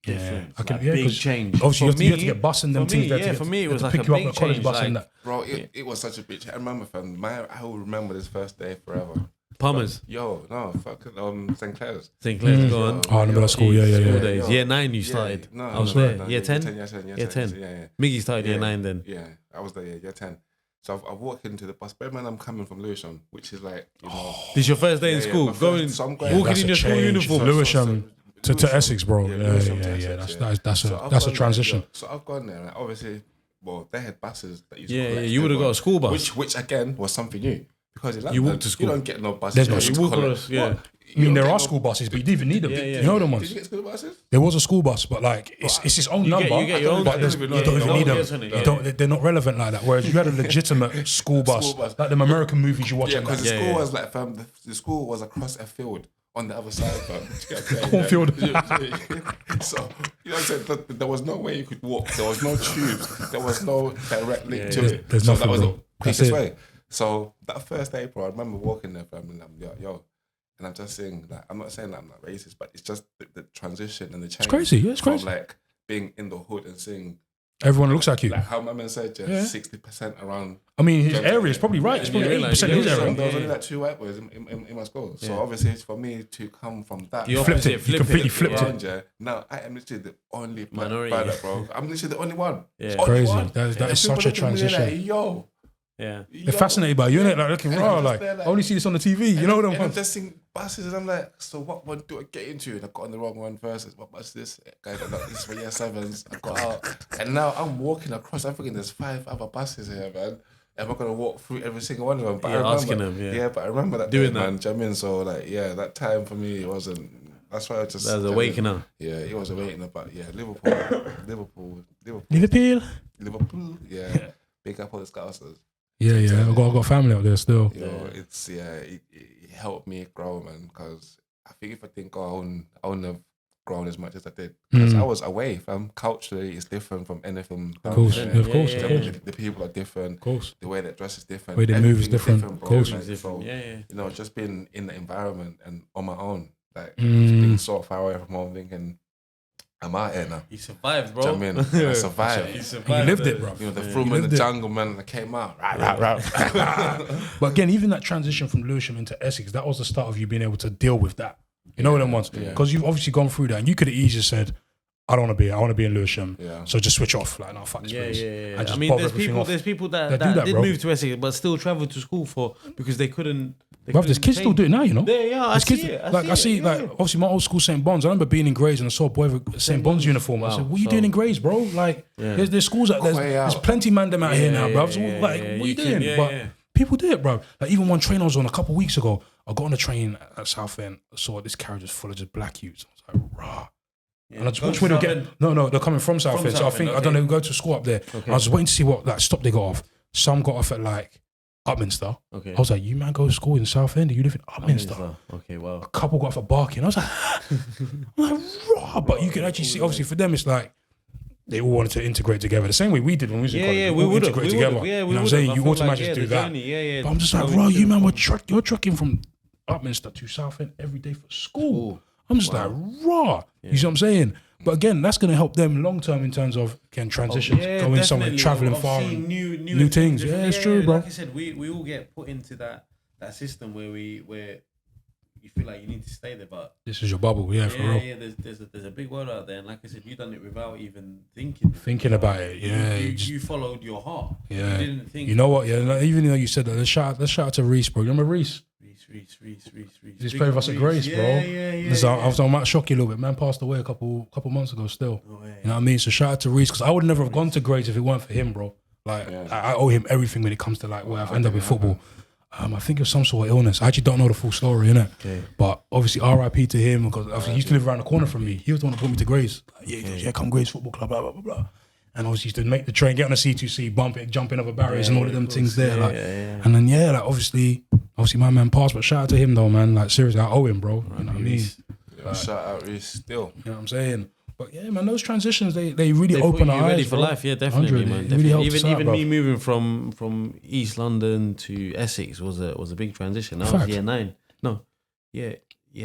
[SPEAKER 7] difference, big change.
[SPEAKER 2] Obviously, you have to get bus and them things.
[SPEAKER 7] For me, it was like
[SPEAKER 2] pick
[SPEAKER 7] a
[SPEAKER 2] you
[SPEAKER 7] big
[SPEAKER 2] up at college
[SPEAKER 7] change.
[SPEAKER 2] bus and that.
[SPEAKER 6] Bro, it was such a bitch. I remember, fam. I will remember this first day forever.
[SPEAKER 7] Palmer's.
[SPEAKER 6] St. Clair's.
[SPEAKER 7] St. Clair's gone.
[SPEAKER 2] Oh, I remember that school. Yeah.
[SPEAKER 7] Days. Year 9 you started. I was there. Year 10? Year 10.
[SPEAKER 6] Yeah.
[SPEAKER 7] Miggy started year 9 then.
[SPEAKER 6] Yeah, I was there, year 10. So I walked into the bus. Bear in mind, I'm coming from Lewisham, which is like,
[SPEAKER 7] This is your first day in school? Walking in your school uniform.
[SPEAKER 2] Lewisham to Essex, bro. Yeah. That's a transition.
[SPEAKER 6] So I've gone there, like, obviously, well, they had buses that used
[SPEAKER 7] Yeah,
[SPEAKER 6] to
[SPEAKER 7] you would have got a school bus.
[SPEAKER 6] Which again was something new. Because in London,
[SPEAKER 7] You walk to school.
[SPEAKER 6] You don't get no buses.
[SPEAKER 2] There's no
[SPEAKER 6] You
[SPEAKER 2] school
[SPEAKER 6] walk on
[SPEAKER 7] bus, yeah.
[SPEAKER 2] I mean, there are school buses, but you didn't even need them. You know them
[SPEAKER 6] Did
[SPEAKER 2] ones.
[SPEAKER 6] you get school buses?
[SPEAKER 2] There was a school bus, but like it's its own number.
[SPEAKER 7] you get your own.
[SPEAKER 2] but you don't even need them. They're not relevant like that. Whereas you had a legitimate school bus, like them American movies you watch.
[SPEAKER 6] Yeah, because the school was like, the school was across a field on the other side, fam.
[SPEAKER 2] Cornfield.
[SPEAKER 6] So, you know what I'm saying? There was no way you could walk. There was no tubes. There was no direct link to it.
[SPEAKER 2] There's
[SPEAKER 6] so
[SPEAKER 2] nothing,
[SPEAKER 6] that was
[SPEAKER 2] bro.
[SPEAKER 6] the quickest way. So that first April, I remember walking there, fam, and I'm and I'm just saying, like, I'm not saying that I'm not racist, but it's just the transition and the change.
[SPEAKER 2] It's crazy. Yeah, it's
[SPEAKER 6] from,
[SPEAKER 2] crazy.
[SPEAKER 6] like, being in the hood and seeing,
[SPEAKER 2] Everyone looks like you.
[SPEAKER 6] like, how my man said, 60% around.
[SPEAKER 2] I mean, his area is probably right. It's probably 80% his area.
[SPEAKER 6] There was only like 2 white boys in my school. So obviously, it's for me to come from that.
[SPEAKER 7] You
[SPEAKER 2] flipped it. You completely flipped it.
[SPEAKER 6] Yeah. Now I am literally the only
[SPEAKER 7] Minority.
[SPEAKER 6] brother, bro. I'm literally the only one.
[SPEAKER 7] Yeah.
[SPEAKER 6] Only
[SPEAKER 2] Crazy.
[SPEAKER 6] one.
[SPEAKER 2] That is
[SPEAKER 6] And
[SPEAKER 2] such
[SPEAKER 6] people
[SPEAKER 2] a
[SPEAKER 6] look at me
[SPEAKER 2] transition.
[SPEAKER 6] Like, yo.
[SPEAKER 7] Yeah.
[SPEAKER 2] They're fascinated by you, innit? Like looking
[SPEAKER 6] And
[SPEAKER 2] raw.
[SPEAKER 6] I'm
[SPEAKER 2] Like,
[SPEAKER 6] just there,
[SPEAKER 2] I only see this on the TV. You know what
[SPEAKER 6] and I'm
[SPEAKER 2] I'm
[SPEAKER 6] just seeing buses, and I'm like, so what one do I get into? And I got on the wrong one first. What bus is this? Guys, I got this for year 7s. I got out, and now I'm walking across. I'm thinking there's 5 other buses here, man. Am I gonna walk through every single one of them? But I remember,
[SPEAKER 7] asking them,
[SPEAKER 6] but I remember that
[SPEAKER 7] Doing
[SPEAKER 6] day,
[SPEAKER 7] that.
[SPEAKER 6] man. Do you know what I mean? So like, that time for me, it wasn't. That's why I just.
[SPEAKER 7] That was a wakener.
[SPEAKER 6] Yeah, it was a wakener, but Liverpool. Yeah. Big up all the Scousers.
[SPEAKER 2] Yeah. I got family out there still.
[SPEAKER 6] You know, it's it helped me grow, man. Because I think if I didn't go, I wouldn't have grown as much as I did. Because I was away. Culturally, it's different from anything.
[SPEAKER 2] Of course.
[SPEAKER 6] The people are different.
[SPEAKER 2] Of course.
[SPEAKER 6] The way they dress is different.
[SPEAKER 2] The way they move is
[SPEAKER 6] Everything's
[SPEAKER 2] different.
[SPEAKER 6] bro.
[SPEAKER 2] Of course.
[SPEAKER 6] Like, so,
[SPEAKER 7] Yeah.
[SPEAKER 6] you know, just being in the environment and on my own, like being so far away from home, thinking I'm out here now.
[SPEAKER 7] He survived, bro.
[SPEAKER 6] Do you know what I mean? I survived.
[SPEAKER 7] He
[SPEAKER 2] You
[SPEAKER 7] survived.
[SPEAKER 2] lived it, bro.
[SPEAKER 6] You know, the from in the jungle, man, that came out.
[SPEAKER 2] But again, even that transition from Lewisham into Essex, that was the start of you being able to deal with that. You know what I'm saying? Because you've obviously gone through that, and you could have easily said, I want to be in Lewisham.
[SPEAKER 6] Yeah.
[SPEAKER 2] So just switch off. Like, no, fuck this place.
[SPEAKER 7] Yeah.
[SPEAKER 2] And just
[SPEAKER 7] I mean,
[SPEAKER 2] bother
[SPEAKER 7] there's
[SPEAKER 2] everything off.
[SPEAKER 7] people that
[SPEAKER 2] They do that,
[SPEAKER 7] did
[SPEAKER 2] bro.
[SPEAKER 7] move to Essex, but still travel to school because they couldn't.
[SPEAKER 2] Bruv, there's kids still do it now, you know.
[SPEAKER 7] I
[SPEAKER 2] There's
[SPEAKER 7] see it.
[SPEAKER 2] I see obviously my old school St. Bon's. I remember being in Grays and I saw a boy with St. Bon's uniform. I said, what are you doing in Grays, bro? Like, there's schools out there. There's plenty man them out here now, bruv. So, like, what are you doing? But people do it, bro. Like, even one train I was on a couple of weeks ago, I got on a train at Southend, I saw this carriage was full of just black youths. I was like, rah. And I just watched where they'll get. No, they're coming from Southend. So I think, I don't know, go to school up there. I was waiting to see what like stop they got off. Some got off at like Upminster.
[SPEAKER 7] Okay.
[SPEAKER 2] I was like, you man go to school in Southend? You live in Upminster?
[SPEAKER 7] Okay, wow.
[SPEAKER 2] A couple got off at Barking. I was like, raw. But you can actually see, obviously for them, it's like they all wanted to integrate together the same way we did when we was in college.
[SPEAKER 7] we
[SPEAKER 2] all
[SPEAKER 7] would
[SPEAKER 2] integrate together.
[SPEAKER 7] Yeah,
[SPEAKER 2] you
[SPEAKER 7] we
[SPEAKER 2] know what I'm
[SPEAKER 7] would
[SPEAKER 2] saying?
[SPEAKER 7] have.
[SPEAKER 2] You automatically do that. But I'm just like, bro, you man, you're trucking from Upminster to Southend every day for school. I'm just like, raw. You see what I'm saying? But again, that's going to help them long term in terms of transitions, going somewhere, traveling far, and new things. Yeah, it's true, bro.
[SPEAKER 7] Like I said, we all get put into that system where you feel like you need to stay there, but
[SPEAKER 2] this is your bubble, for real.
[SPEAKER 7] Yeah, there's a big world out there, and like I said, you done it without even thinking
[SPEAKER 2] about it.
[SPEAKER 7] You followed your heart.
[SPEAKER 2] Yeah,
[SPEAKER 7] you didn't think.
[SPEAKER 2] You know what? Yeah, like, even though you said that, let's shout out to Reese, bro. You remember Reese?
[SPEAKER 7] Reese.
[SPEAKER 2] He's played with us at Grace, bro. I might shock you a little bit. Man passed away a couple months ago still. You know what I mean? So shout out to Reese, because I would never have gone to Grace if it weren't for him, bro. Like, I owe him everything when it comes to like where I've ended up in football. I think it was some sort of illness. I actually don't know the full story, innit? Okay. But obviously RIP to him, because he used to live around the corner from me. He was the one that put me to Grace. Like, come Grace Football Club, blah, blah, blah, blah. And obviously used to make the train, get on the C2C, bump it, jumping over barriers and all of them things there. And then, obviously my man passed, but shout out to him though, man. Like, seriously, I owe him, bro. You know what I mean?
[SPEAKER 6] Shout out Reese still.
[SPEAKER 2] You know what I'm saying? But yeah, man, those transitions they really open
[SPEAKER 7] put
[SPEAKER 2] our
[SPEAKER 7] you ready
[SPEAKER 2] eyes
[SPEAKER 7] for
[SPEAKER 2] bro.
[SPEAKER 7] life. Yeah, definitely,
[SPEAKER 2] 100,
[SPEAKER 7] man.
[SPEAKER 2] it
[SPEAKER 7] Definitely.
[SPEAKER 2] really helps us out,
[SPEAKER 7] Even
[SPEAKER 2] bro.
[SPEAKER 7] me moving from East London to Essex was a big transition. That was
[SPEAKER 2] Facts.
[SPEAKER 7] year 9. No, year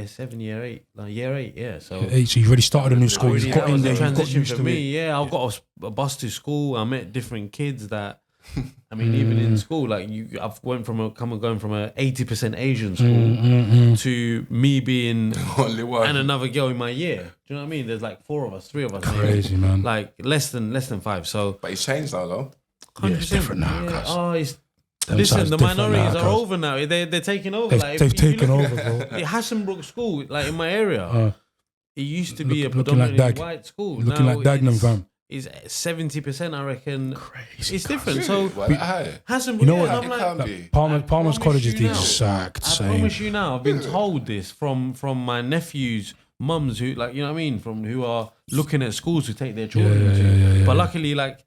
[SPEAKER 7] 7, year 8, like year 8. Yeah, so.
[SPEAKER 2] Hey, so you already started a new school.
[SPEAKER 7] Already,
[SPEAKER 2] You've got
[SPEAKER 7] that
[SPEAKER 2] in
[SPEAKER 7] was
[SPEAKER 2] there.
[SPEAKER 7] a
[SPEAKER 2] You've got
[SPEAKER 7] transition
[SPEAKER 2] used
[SPEAKER 7] for
[SPEAKER 2] to
[SPEAKER 7] me.
[SPEAKER 2] it.
[SPEAKER 7] Yeah, I got a bus to school. I met different kids that. I mean, even in school, like I've going from a 80% Asian school to me being
[SPEAKER 6] Only one.
[SPEAKER 7] and another girl in my year. Do you know what I mean? There's like 4 of us, 3 of us. maybe.
[SPEAKER 2] Crazy, man.
[SPEAKER 7] Like less than 5. So
[SPEAKER 6] But it's changed now, though.
[SPEAKER 7] 100%.
[SPEAKER 2] Yeah, it's different now,
[SPEAKER 7] Yeah.
[SPEAKER 2] cuz.
[SPEAKER 7] Oh, it's
[SPEAKER 2] Them
[SPEAKER 7] listen.
[SPEAKER 2] sides
[SPEAKER 7] The
[SPEAKER 2] different
[SPEAKER 7] minorities
[SPEAKER 2] now,
[SPEAKER 7] are
[SPEAKER 2] cuz.
[SPEAKER 7] over now. They're taking over.
[SPEAKER 2] They've
[SPEAKER 7] if you
[SPEAKER 2] taken
[SPEAKER 7] look
[SPEAKER 2] over,
[SPEAKER 7] at
[SPEAKER 2] bro.
[SPEAKER 7] the Hassanbrook School, like in my area, it used to be a
[SPEAKER 2] Looking like
[SPEAKER 7] predominantly
[SPEAKER 2] Dag.
[SPEAKER 7] white school.
[SPEAKER 2] Looking
[SPEAKER 7] Now
[SPEAKER 2] like Dagenham, fam.
[SPEAKER 7] Is 70%, I reckon.
[SPEAKER 2] Crazy,
[SPEAKER 7] It's
[SPEAKER 2] cuz.
[SPEAKER 7] different. So
[SPEAKER 6] Well, that high.
[SPEAKER 7] Hassanbrook,
[SPEAKER 2] You know
[SPEAKER 7] yeah,
[SPEAKER 2] what?
[SPEAKER 7] and I'm
[SPEAKER 6] It
[SPEAKER 7] like,
[SPEAKER 6] can't
[SPEAKER 2] Like,
[SPEAKER 6] be.
[SPEAKER 2] Palmer's
[SPEAKER 7] promise
[SPEAKER 2] College is
[SPEAKER 7] you
[SPEAKER 2] the
[SPEAKER 7] now.
[SPEAKER 2] exact
[SPEAKER 7] I
[SPEAKER 2] same.
[SPEAKER 7] promise you now, I've been told this from my nephews' mums who, like, you know what I mean, from who are looking at schools to take their children to.
[SPEAKER 2] yeah.
[SPEAKER 7] But luckily, like,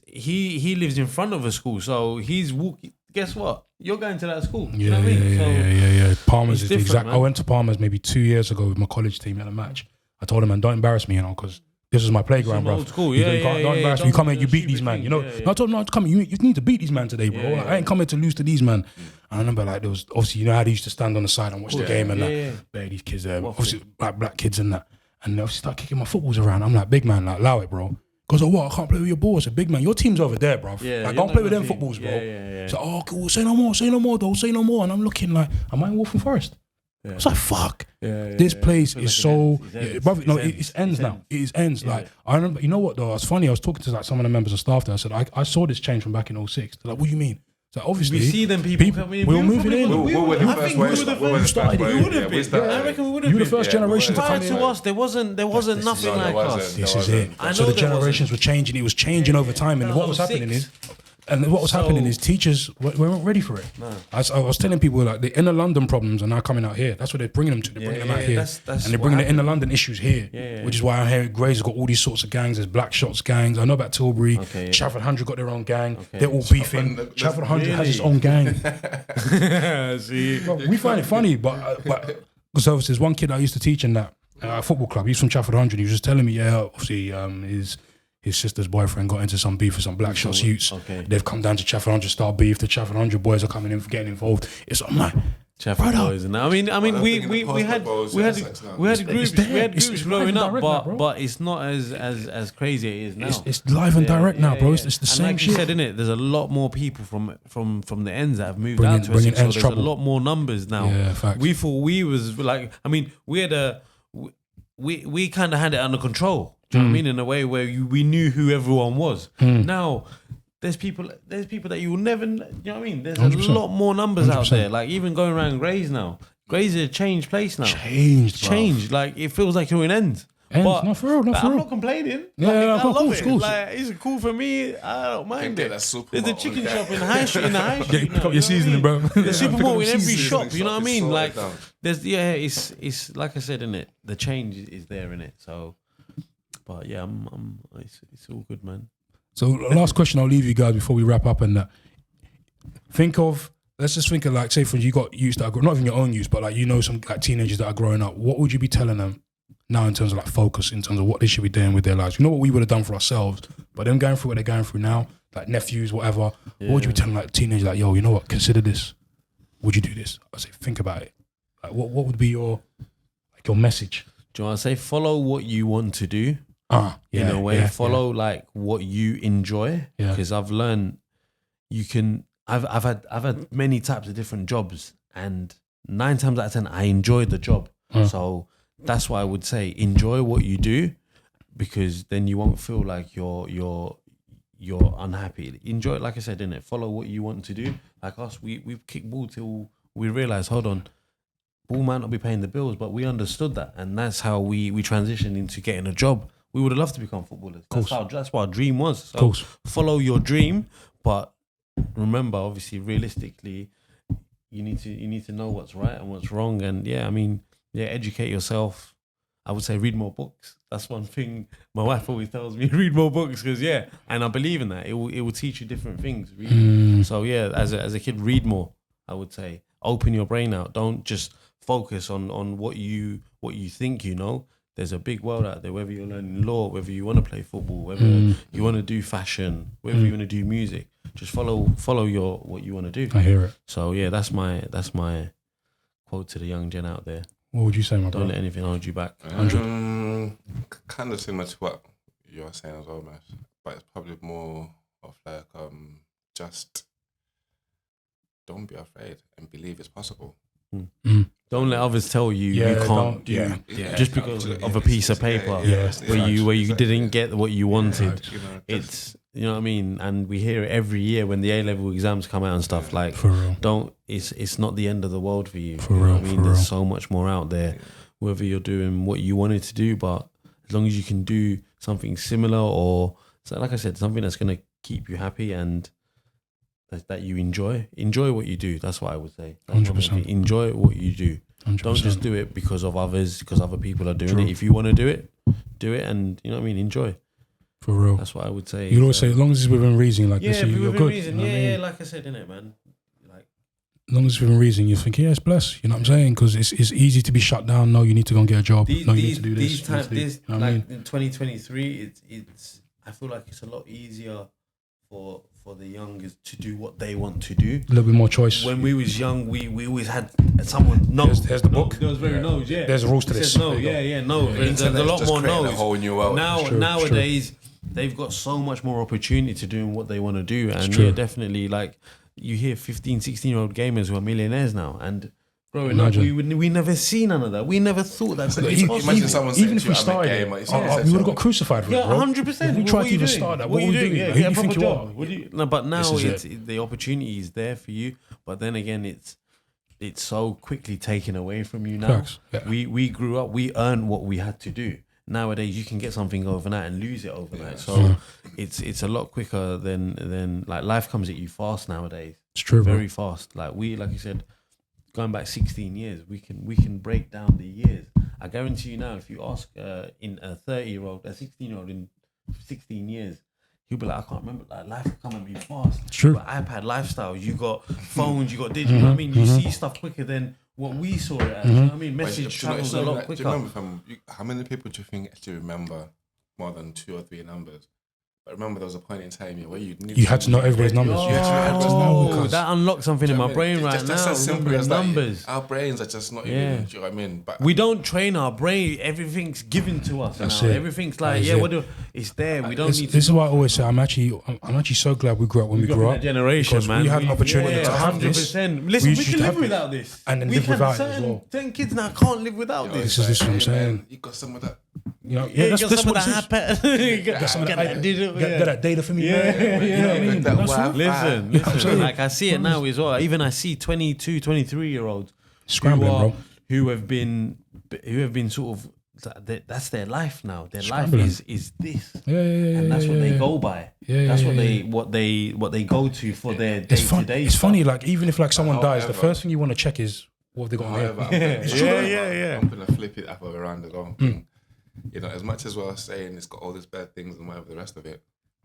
[SPEAKER 7] he lives in front of a school, so he's walking. Guess what? You're going to that school. You know what I mean?
[SPEAKER 2] Yeah. Palmer's
[SPEAKER 7] It's
[SPEAKER 2] is the
[SPEAKER 7] different,
[SPEAKER 2] exact.
[SPEAKER 7] man.
[SPEAKER 2] I went to Palmer's maybe 2 years ago with my college team at a match. I told them, man, don't embarrass me, because this is my playground,
[SPEAKER 7] Some
[SPEAKER 2] bro.
[SPEAKER 7] old school.
[SPEAKER 2] You
[SPEAKER 7] Yeah,
[SPEAKER 2] can't,
[SPEAKER 7] yeah,
[SPEAKER 2] don't
[SPEAKER 7] yeah,
[SPEAKER 2] embarrass me.
[SPEAKER 7] don't
[SPEAKER 2] You come here,
[SPEAKER 7] do
[SPEAKER 2] you beat
[SPEAKER 7] stupid
[SPEAKER 2] these man.
[SPEAKER 7] things.
[SPEAKER 2] You know.
[SPEAKER 7] Yeah, yeah.
[SPEAKER 2] No, I told them, no, come here. You need to beat these man today, bro.
[SPEAKER 7] Yeah,
[SPEAKER 2] Like, I ain't coming to lose to these man. And I remember, like, there was obviously, you know how they used to stand on the side and watch the game and
[SPEAKER 7] Yeah,
[SPEAKER 2] that.
[SPEAKER 7] yeah.
[SPEAKER 2] Bare these kids there,
[SPEAKER 7] What
[SPEAKER 2] obviously like black kids and that. And they obviously start kicking my footballs around. I'm like, big man, like, allow it, bro. Because of what? I can't play with your ball. It's a big man. Your team's over there, bro.
[SPEAKER 7] Yeah,
[SPEAKER 2] Like,
[SPEAKER 7] you're
[SPEAKER 2] don't
[SPEAKER 7] not
[SPEAKER 2] play with them
[SPEAKER 7] gonna
[SPEAKER 2] footballs, bro.
[SPEAKER 7] Yeah.
[SPEAKER 2] So, oh, cool. Say no more, though. Say no more. And I'm looking like, am I in Wolfen Forest? I was like, fuck. This place is so, brother. No, it ends now. It ends.
[SPEAKER 7] Yeah.
[SPEAKER 2] Like, I remember. You know what though? It's funny. I was talking to like some of the members of staff there. I said, I saw this change from back in 06. They're like, what do you mean? So obviously,
[SPEAKER 7] We see them people coming in.
[SPEAKER 2] We were moving in.
[SPEAKER 6] We were the
[SPEAKER 7] I
[SPEAKER 6] first
[SPEAKER 7] think we
[SPEAKER 6] wave.
[SPEAKER 7] were the
[SPEAKER 6] We were the
[SPEAKER 7] first.
[SPEAKER 6] first
[SPEAKER 2] We
[SPEAKER 6] wave.
[SPEAKER 7] would have
[SPEAKER 6] Yeah,
[SPEAKER 7] been.
[SPEAKER 6] we started.
[SPEAKER 7] I reckon we would have
[SPEAKER 2] You were
[SPEAKER 7] been.
[SPEAKER 2] the first
[SPEAKER 6] Yeah,
[SPEAKER 2] generation to
[SPEAKER 7] Prior
[SPEAKER 2] come in.
[SPEAKER 7] to us, there wasn't nothing
[SPEAKER 6] No, there
[SPEAKER 7] like
[SPEAKER 6] wasn't.
[SPEAKER 7] us.
[SPEAKER 2] This
[SPEAKER 6] There
[SPEAKER 2] is it.
[SPEAKER 6] wasn't.
[SPEAKER 7] I
[SPEAKER 2] So
[SPEAKER 7] know
[SPEAKER 2] the
[SPEAKER 7] there
[SPEAKER 2] generations were changing. It was changing over time, and what was happening is. And what was happening is teachers weren't ready for it. I was telling people like the inner London problems are now coming out here. That's what they're bringing them to. They're bringing them out here,
[SPEAKER 7] that's
[SPEAKER 2] and they're
[SPEAKER 7] what
[SPEAKER 2] bringing the inner
[SPEAKER 7] happened.
[SPEAKER 2] London issues here.
[SPEAKER 7] Yeah.
[SPEAKER 2] Which is why I hear Gray's got all these sorts of gangs. There's Black Shots gangs. I know about Tilbury.
[SPEAKER 7] Okay, yeah.
[SPEAKER 2] Trafford 100 got their own gang.
[SPEAKER 7] Okay.
[SPEAKER 2] They're all beefing.
[SPEAKER 6] Trafford-
[SPEAKER 2] Trafford 100 has its
[SPEAKER 7] Really?
[SPEAKER 2] own gang.
[SPEAKER 7] See,
[SPEAKER 2] Bro, we find it funny, but because obviously there's one kid I used to teach in that football club. He's from Trafford 100. He was just telling me, obviously his sister's boyfriend got into some beef with some Black Shots youths.
[SPEAKER 7] Okay.
[SPEAKER 2] They've come down to Trafford 100 start beef. The Trafford 100 boys are coming in for getting involved. I'm like,
[SPEAKER 7] Chafford
[SPEAKER 2] brother.
[SPEAKER 7] boys, and I mean,
[SPEAKER 6] I'm
[SPEAKER 7] we
[SPEAKER 6] thinking the
[SPEAKER 7] had
[SPEAKER 6] post-up
[SPEAKER 7] we had
[SPEAKER 6] balls, yeah,
[SPEAKER 7] we had
[SPEAKER 6] it's
[SPEAKER 7] groups
[SPEAKER 2] there.
[SPEAKER 7] we had
[SPEAKER 2] It's
[SPEAKER 7] groups
[SPEAKER 2] live
[SPEAKER 7] growing
[SPEAKER 2] and
[SPEAKER 7] up,
[SPEAKER 2] direct now,
[SPEAKER 7] but
[SPEAKER 2] bro.
[SPEAKER 7] but it's not as crazy as it is now.
[SPEAKER 2] it's live and direct now, bro. It's the
[SPEAKER 7] and
[SPEAKER 2] same
[SPEAKER 7] like
[SPEAKER 2] shit.
[SPEAKER 7] you said, innit? There's a lot more people from the ends that have moved
[SPEAKER 2] Bringing-
[SPEAKER 7] out to
[SPEAKER 2] bringing
[SPEAKER 7] Essex, so
[SPEAKER 2] ends
[SPEAKER 7] there's
[SPEAKER 2] trouble.
[SPEAKER 7] a lot more numbers now.
[SPEAKER 2] Yeah, facts.
[SPEAKER 7] We thought we was like, I mean, we had we kind of had it under control. Do you know what I mean? In a way where we knew who everyone was. Now. There's people that you will never, you know what I mean? There's
[SPEAKER 2] 100%.
[SPEAKER 7] a lot more numbers out
[SPEAKER 2] 100%.
[SPEAKER 7] there. Like even going around Grays now. Grays is a changed place now.
[SPEAKER 2] Changed, bro.
[SPEAKER 7] Changed. Like it feels like you're in ends.
[SPEAKER 2] Ends.
[SPEAKER 7] But
[SPEAKER 2] No, for real, no,
[SPEAKER 7] like,
[SPEAKER 2] for
[SPEAKER 7] I'm
[SPEAKER 2] real.
[SPEAKER 7] not complaining.
[SPEAKER 2] Yeah,
[SPEAKER 7] Like,
[SPEAKER 2] yeah,
[SPEAKER 7] I
[SPEAKER 2] of
[SPEAKER 7] love
[SPEAKER 2] course,
[SPEAKER 7] it.
[SPEAKER 2] of course.
[SPEAKER 7] Like it's cool for me. I don't mind
[SPEAKER 6] get
[SPEAKER 7] it.
[SPEAKER 6] that super
[SPEAKER 7] There's a
[SPEAKER 6] malt
[SPEAKER 7] chicken
[SPEAKER 6] on
[SPEAKER 7] shop in the high street. In the high street,
[SPEAKER 2] pick up your seasoning, bro.
[SPEAKER 7] There's super
[SPEAKER 2] Pick up
[SPEAKER 7] malt in
[SPEAKER 2] your
[SPEAKER 7] every
[SPEAKER 2] seasoning.
[SPEAKER 7] shop. You know what I mean?
[SPEAKER 6] Sorted
[SPEAKER 7] Like
[SPEAKER 6] down.
[SPEAKER 7] there's it's like I said in it. The change is there in it. So, but yeah, it's all good, man.
[SPEAKER 2] So last question I'll leave you guys before we wrap up and that. Let's just think of like, say for you got youth that are not even your own youth, but like you know some like teenagers that are growing up. What would you be telling them now in terms of like focus, in terms of what they should be doing with their lives? You know what we would have done for ourselves, but them going through what they're going through now, like nephews, whatever. What would you be telling like teenagers like, yo, you know what? Consider this. Would you do this? I say, think about it. Like, what would be your message?
[SPEAKER 7] Do you want to say follow what you want to do? In a way, follow like what you enjoy.
[SPEAKER 2] Yeah.
[SPEAKER 7] Because I've learned you can. I've had many types of different jobs, and 9 times out of 10, I enjoyed the job. So that's why I would say enjoy what you do, because then you won't feel like you're unhappy. Enjoy it, like I said, innit? Follow what you want to do. Like us, we've kicked ball till we realised, hold on, ball might not be paying the bills, but we understood that, and that's how we transitioned into getting a job. We would have loved to become footballers. That's what our dream was. So follow your dream, but remember, obviously, realistically, you need to know what's right and what's wrong. And educate yourself. I would say read more books. That's one thing my wife always tells me: read more books, because and I believe in that. It will teach you different things. So as a kid, read more. I would say open your brain out. Don't just focus on what you think you know. There's a big world out there, whether you're learning law, whether you want to play football, whether you want to do fashion, whether you want to do music. Just follow what you want to do.
[SPEAKER 2] I hear it.
[SPEAKER 7] So yeah, that's my quote to the young gen out there.
[SPEAKER 2] What would you say, my
[SPEAKER 7] Don't
[SPEAKER 2] brother?
[SPEAKER 7] let anything hold you back.
[SPEAKER 6] Kind of similar to what you're saying as well, man. But it's probably more of like just don't be afraid and believe it's possible.
[SPEAKER 7] Don't let others tell you
[SPEAKER 2] Yeah,
[SPEAKER 7] you can't do
[SPEAKER 6] Yeah,
[SPEAKER 7] just because of a piece of paper where you didn't get what you wanted.
[SPEAKER 6] You know,
[SPEAKER 7] It's you know what I mean, and we hear it every year when the A-level exams come out and stuff. Like,
[SPEAKER 2] For real.
[SPEAKER 7] don't it's not the end of the world for you.
[SPEAKER 2] For
[SPEAKER 7] You know
[SPEAKER 2] real,
[SPEAKER 7] what I mean,
[SPEAKER 2] for
[SPEAKER 7] there's
[SPEAKER 2] real.
[SPEAKER 7] so much more out there. Whether you're doing what you wanted to do, but as long as you can do something similar or, so like I said, something that's gonna keep you happy and that you enjoy what you do. That's what I would say. That's
[SPEAKER 2] 100%.
[SPEAKER 7] what I think. Enjoy what you do.
[SPEAKER 2] 100%.
[SPEAKER 7] Don't just do it because of others, because other people are doing
[SPEAKER 2] True.
[SPEAKER 7] it. If you want to do it, and you know what I mean. Enjoy.
[SPEAKER 2] For real.
[SPEAKER 7] That's what I would say.
[SPEAKER 2] You'd always say, as long as it's within reason, like this,
[SPEAKER 7] yeah,
[SPEAKER 2] you're
[SPEAKER 7] within
[SPEAKER 2] good.
[SPEAKER 7] reason.
[SPEAKER 2] You know what I
[SPEAKER 7] Yeah,
[SPEAKER 2] mean?
[SPEAKER 7] like I said, innit, man. Like,
[SPEAKER 2] As long as it's within reason, you think, yeah, it's blessed. You know what I'm saying? Because it's easy to be shut down. No, you need to go and get a job.
[SPEAKER 7] these,
[SPEAKER 2] No, you need
[SPEAKER 7] these,
[SPEAKER 2] to do
[SPEAKER 7] these
[SPEAKER 2] this.
[SPEAKER 7] times,
[SPEAKER 2] You need to do-
[SPEAKER 7] this
[SPEAKER 2] you know what I
[SPEAKER 7] like
[SPEAKER 2] mean?
[SPEAKER 7] in 2023, it's. I feel like it's a lot easier for the youngest to do what they want to do.
[SPEAKER 2] A little bit more choice.
[SPEAKER 7] When we was young, we always had someone no.
[SPEAKER 2] There's the book.
[SPEAKER 7] There was very no's. Yeah,
[SPEAKER 2] There's rules to
[SPEAKER 7] It
[SPEAKER 2] this.
[SPEAKER 7] says no.
[SPEAKER 2] There you go.
[SPEAKER 7] Yeah. No. There's a
[SPEAKER 6] Internet's
[SPEAKER 7] lot
[SPEAKER 6] just
[SPEAKER 7] more
[SPEAKER 6] creating a
[SPEAKER 7] no's.
[SPEAKER 6] whole new world.
[SPEAKER 7] Now
[SPEAKER 2] It's true, it's true.
[SPEAKER 7] nowadays they've got so much more opportunity to doing what they want to do, and
[SPEAKER 2] true.
[SPEAKER 7] yeah, definitely. Like you hear 15, 16-year-old gamers who are millionaires now, and growing
[SPEAKER 2] Imagine.
[SPEAKER 7] up, we never seen none of that. We never thought that could be
[SPEAKER 2] Even-
[SPEAKER 7] possible.
[SPEAKER 6] Imagine someone saying
[SPEAKER 2] even if
[SPEAKER 6] to
[SPEAKER 2] we
[SPEAKER 6] you, I'm a
[SPEAKER 2] started,
[SPEAKER 6] gamer, it's easy to
[SPEAKER 2] we would have
[SPEAKER 6] say.
[SPEAKER 2] got crucified for it,
[SPEAKER 7] Yeah,
[SPEAKER 2] bro.
[SPEAKER 7] 100%.
[SPEAKER 2] If we
[SPEAKER 7] What
[SPEAKER 2] tried
[SPEAKER 7] are
[SPEAKER 2] to
[SPEAKER 7] you
[SPEAKER 2] even
[SPEAKER 7] doing?
[SPEAKER 2] start that,
[SPEAKER 7] What
[SPEAKER 2] what
[SPEAKER 7] are
[SPEAKER 2] are we
[SPEAKER 7] you
[SPEAKER 2] doing?
[SPEAKER 7] doing?
[SPEAKER 2] Who
[SPEAKER 7] Yeah,
[SPEAKER 2] do you
[SPEAKER 7] get a
[SPEAKER 2] think
[SPEAKER 7] proper
[SPEAKER 2] you
[SPEAKER 7] job.
[SPEAKER 2] are?
[SPEAKER 7] What do you, no, but now
[SPEAKER 2] This is
[SPEAKER 7] the opportunity is there for you. But then again, it's so quickly taken away from you now.
[SPEAKER 2] Facts, yeah.
[SPEAKER 7] We grew up, we earned what we had to do. Nowadays, you can get something overnight and lose it overnight. So it's a lot quicker than like life comes at you fast nowadays.
[SPEAKER 2] It's true, bro.
[SPEAKER 7] Very fast. Like you said, going back 16 years, we can break down the years. I guarantee you now, if you ask in a 30-year-old, a 16-year-old in 16 years, he'll be like, I can't remember. Like life will come at me fast.
[SPEAKER 2] True.
[SPEAKER 7] You got iPad lifestyles, you got phones, you got digital. You know what I mean, you see stuff quicker than what we saw it as. You know what I mean,
[SPEAKER 6] But
[SPEAKER 7] message
[SPEAKER 6] do you know,
[SPEAKER 7] travels
[SPEAKER 6] it's
[SPEAKER 7] a
[SPEAKER 6] not
[SPEAKER 7] lot
[SPEAKER 6] like- do
[SPEAKER 7] quicker.
[SPEAKER 6] you remember how many people do you think actually remember more than 2 or 3 numbers? But remember, there was a point in time where
[SPEAKER 2] You had to know everybody's numbers.
[SPEAKER 6] You had to know everybody's
[SPEAKER 7] Oh,
[SPEAKER 6] numbers.
[SPEAKER 7] that unlocked something in my brain right
[SPEAKER 6] Just
[SPEAKER 7] now.
[SPEAKER 6] as simple
[SPEAKER 7] Remembering
[SPEAKER 6] as that.
[SPEAKER 7] numbers.
[SPEAKER 6] Our brains are just not
[SPEAKER 7] Yeah.
[SPEAKER 6] even. Do you know what I mean? But
[SPEAKER 7] We don't train our brain. Everything's given to us
[SPEAKER 2] That's
[SPEAKER 7] now.
[SPEAKER 2] it.
[SPEAKER 7] Everything's like,
[SPEAKER 2] That's
[SPEAKER 7] yeah,
[SPEAKER 2] it.
[SPEAKER 7] it's there. We don't
[SPEAKER 2] This,
[SPEAKER 7] need to.
[SPEAKER 2] this is why I always say I'm actually so glad we grew up when we
[SPEAKER 7] Got
[SPEAKER 2] grew
[SPEAKER 7] that
[SPEAKER 2] up.
[SPEAKER 7] generation,
[SPEAKER 2] because
[SPEAKER 7] man.
[SPEAKER 2] we had an opportunity to have this.
[SPEAKER 7] 100%. Listen, we
[SPEAKER 2] used
[SPEAKER 7] can
[SPEAKER 2] to
[SPEAKER 7] live
[SPEAKER 2] have this.
[SPEAKER 7] without this.
[SPEAKER 2] And then
[SPEAKER 7] We
[SPEAKER 2] live
[SPEAKER 7] can-
[SPEAKER 2] without it as well.
[SPEAKER 7] Certain kids now can't live without this.
[SPEAKER 2] This is what I'm saying.
[SPEAKER 6] Man, you got some of that.
[SPEAKER 2] You know,
[SPEAKER 7] Yeah,
[SPEAKER 2] that's
[SPEAKER 7] get some of
[SPEAKER 2] what
[SPEAKER 7] that
[SPEAKER 2] this is.
[SPEAKER 7] iPad.
[SPEAKER 2] Get some of
[SPEAKER 7] Get
[SPEAKER 2] that
[SPEAKER 7] that digital.
[SPEAKER 2] Get that data for me.
[SPEAKER 7] Yeah,
[SPEAKER 2] man. You know what I mean?
[SPEAKER 6] That
[SPEAKER 2] That's
[SPEAKER 6] Wi-Fi.
[SPEAKER 2] what-
[SPEAKER 7] Listen. Like I see it now as well. Even I see 22, 23-year-olds
[SPEAKER 2] Scrambling,
[SPEAKER 7] who have been sort of, that's their life now. Their
[SPEAKER 2] Scrambling.
[SPEAKER 7] life is this.
[SPEAKER 2] Yeah.
[SPEAKER 7] And that's what they go by.
[SPEAKER 2] Yeah,
[SPEAKER 7] that's
[SPEAKER 2] yeah,
[SPEAKER 7] what they go to for their day
[SPEAKER 2] It's
[SPEAKER 7] to
[SPEAKER 2] fun.
[SPEAKER 7] day.
[SPEAKER 2] It's funny. Like even if like someone dies, the
[SPEAKER 6] However-
[SPEAKER 2] first thing you want to check is what have they got on
[SPEAKER 6] However,
[SPEAKER 2] here.
[SPEAKER 7] Yeah.
[SPEAKER 6] I'm gonna flip it up around as well. You know, as much as we're saying it's got all these bad things and whatever the rest of it,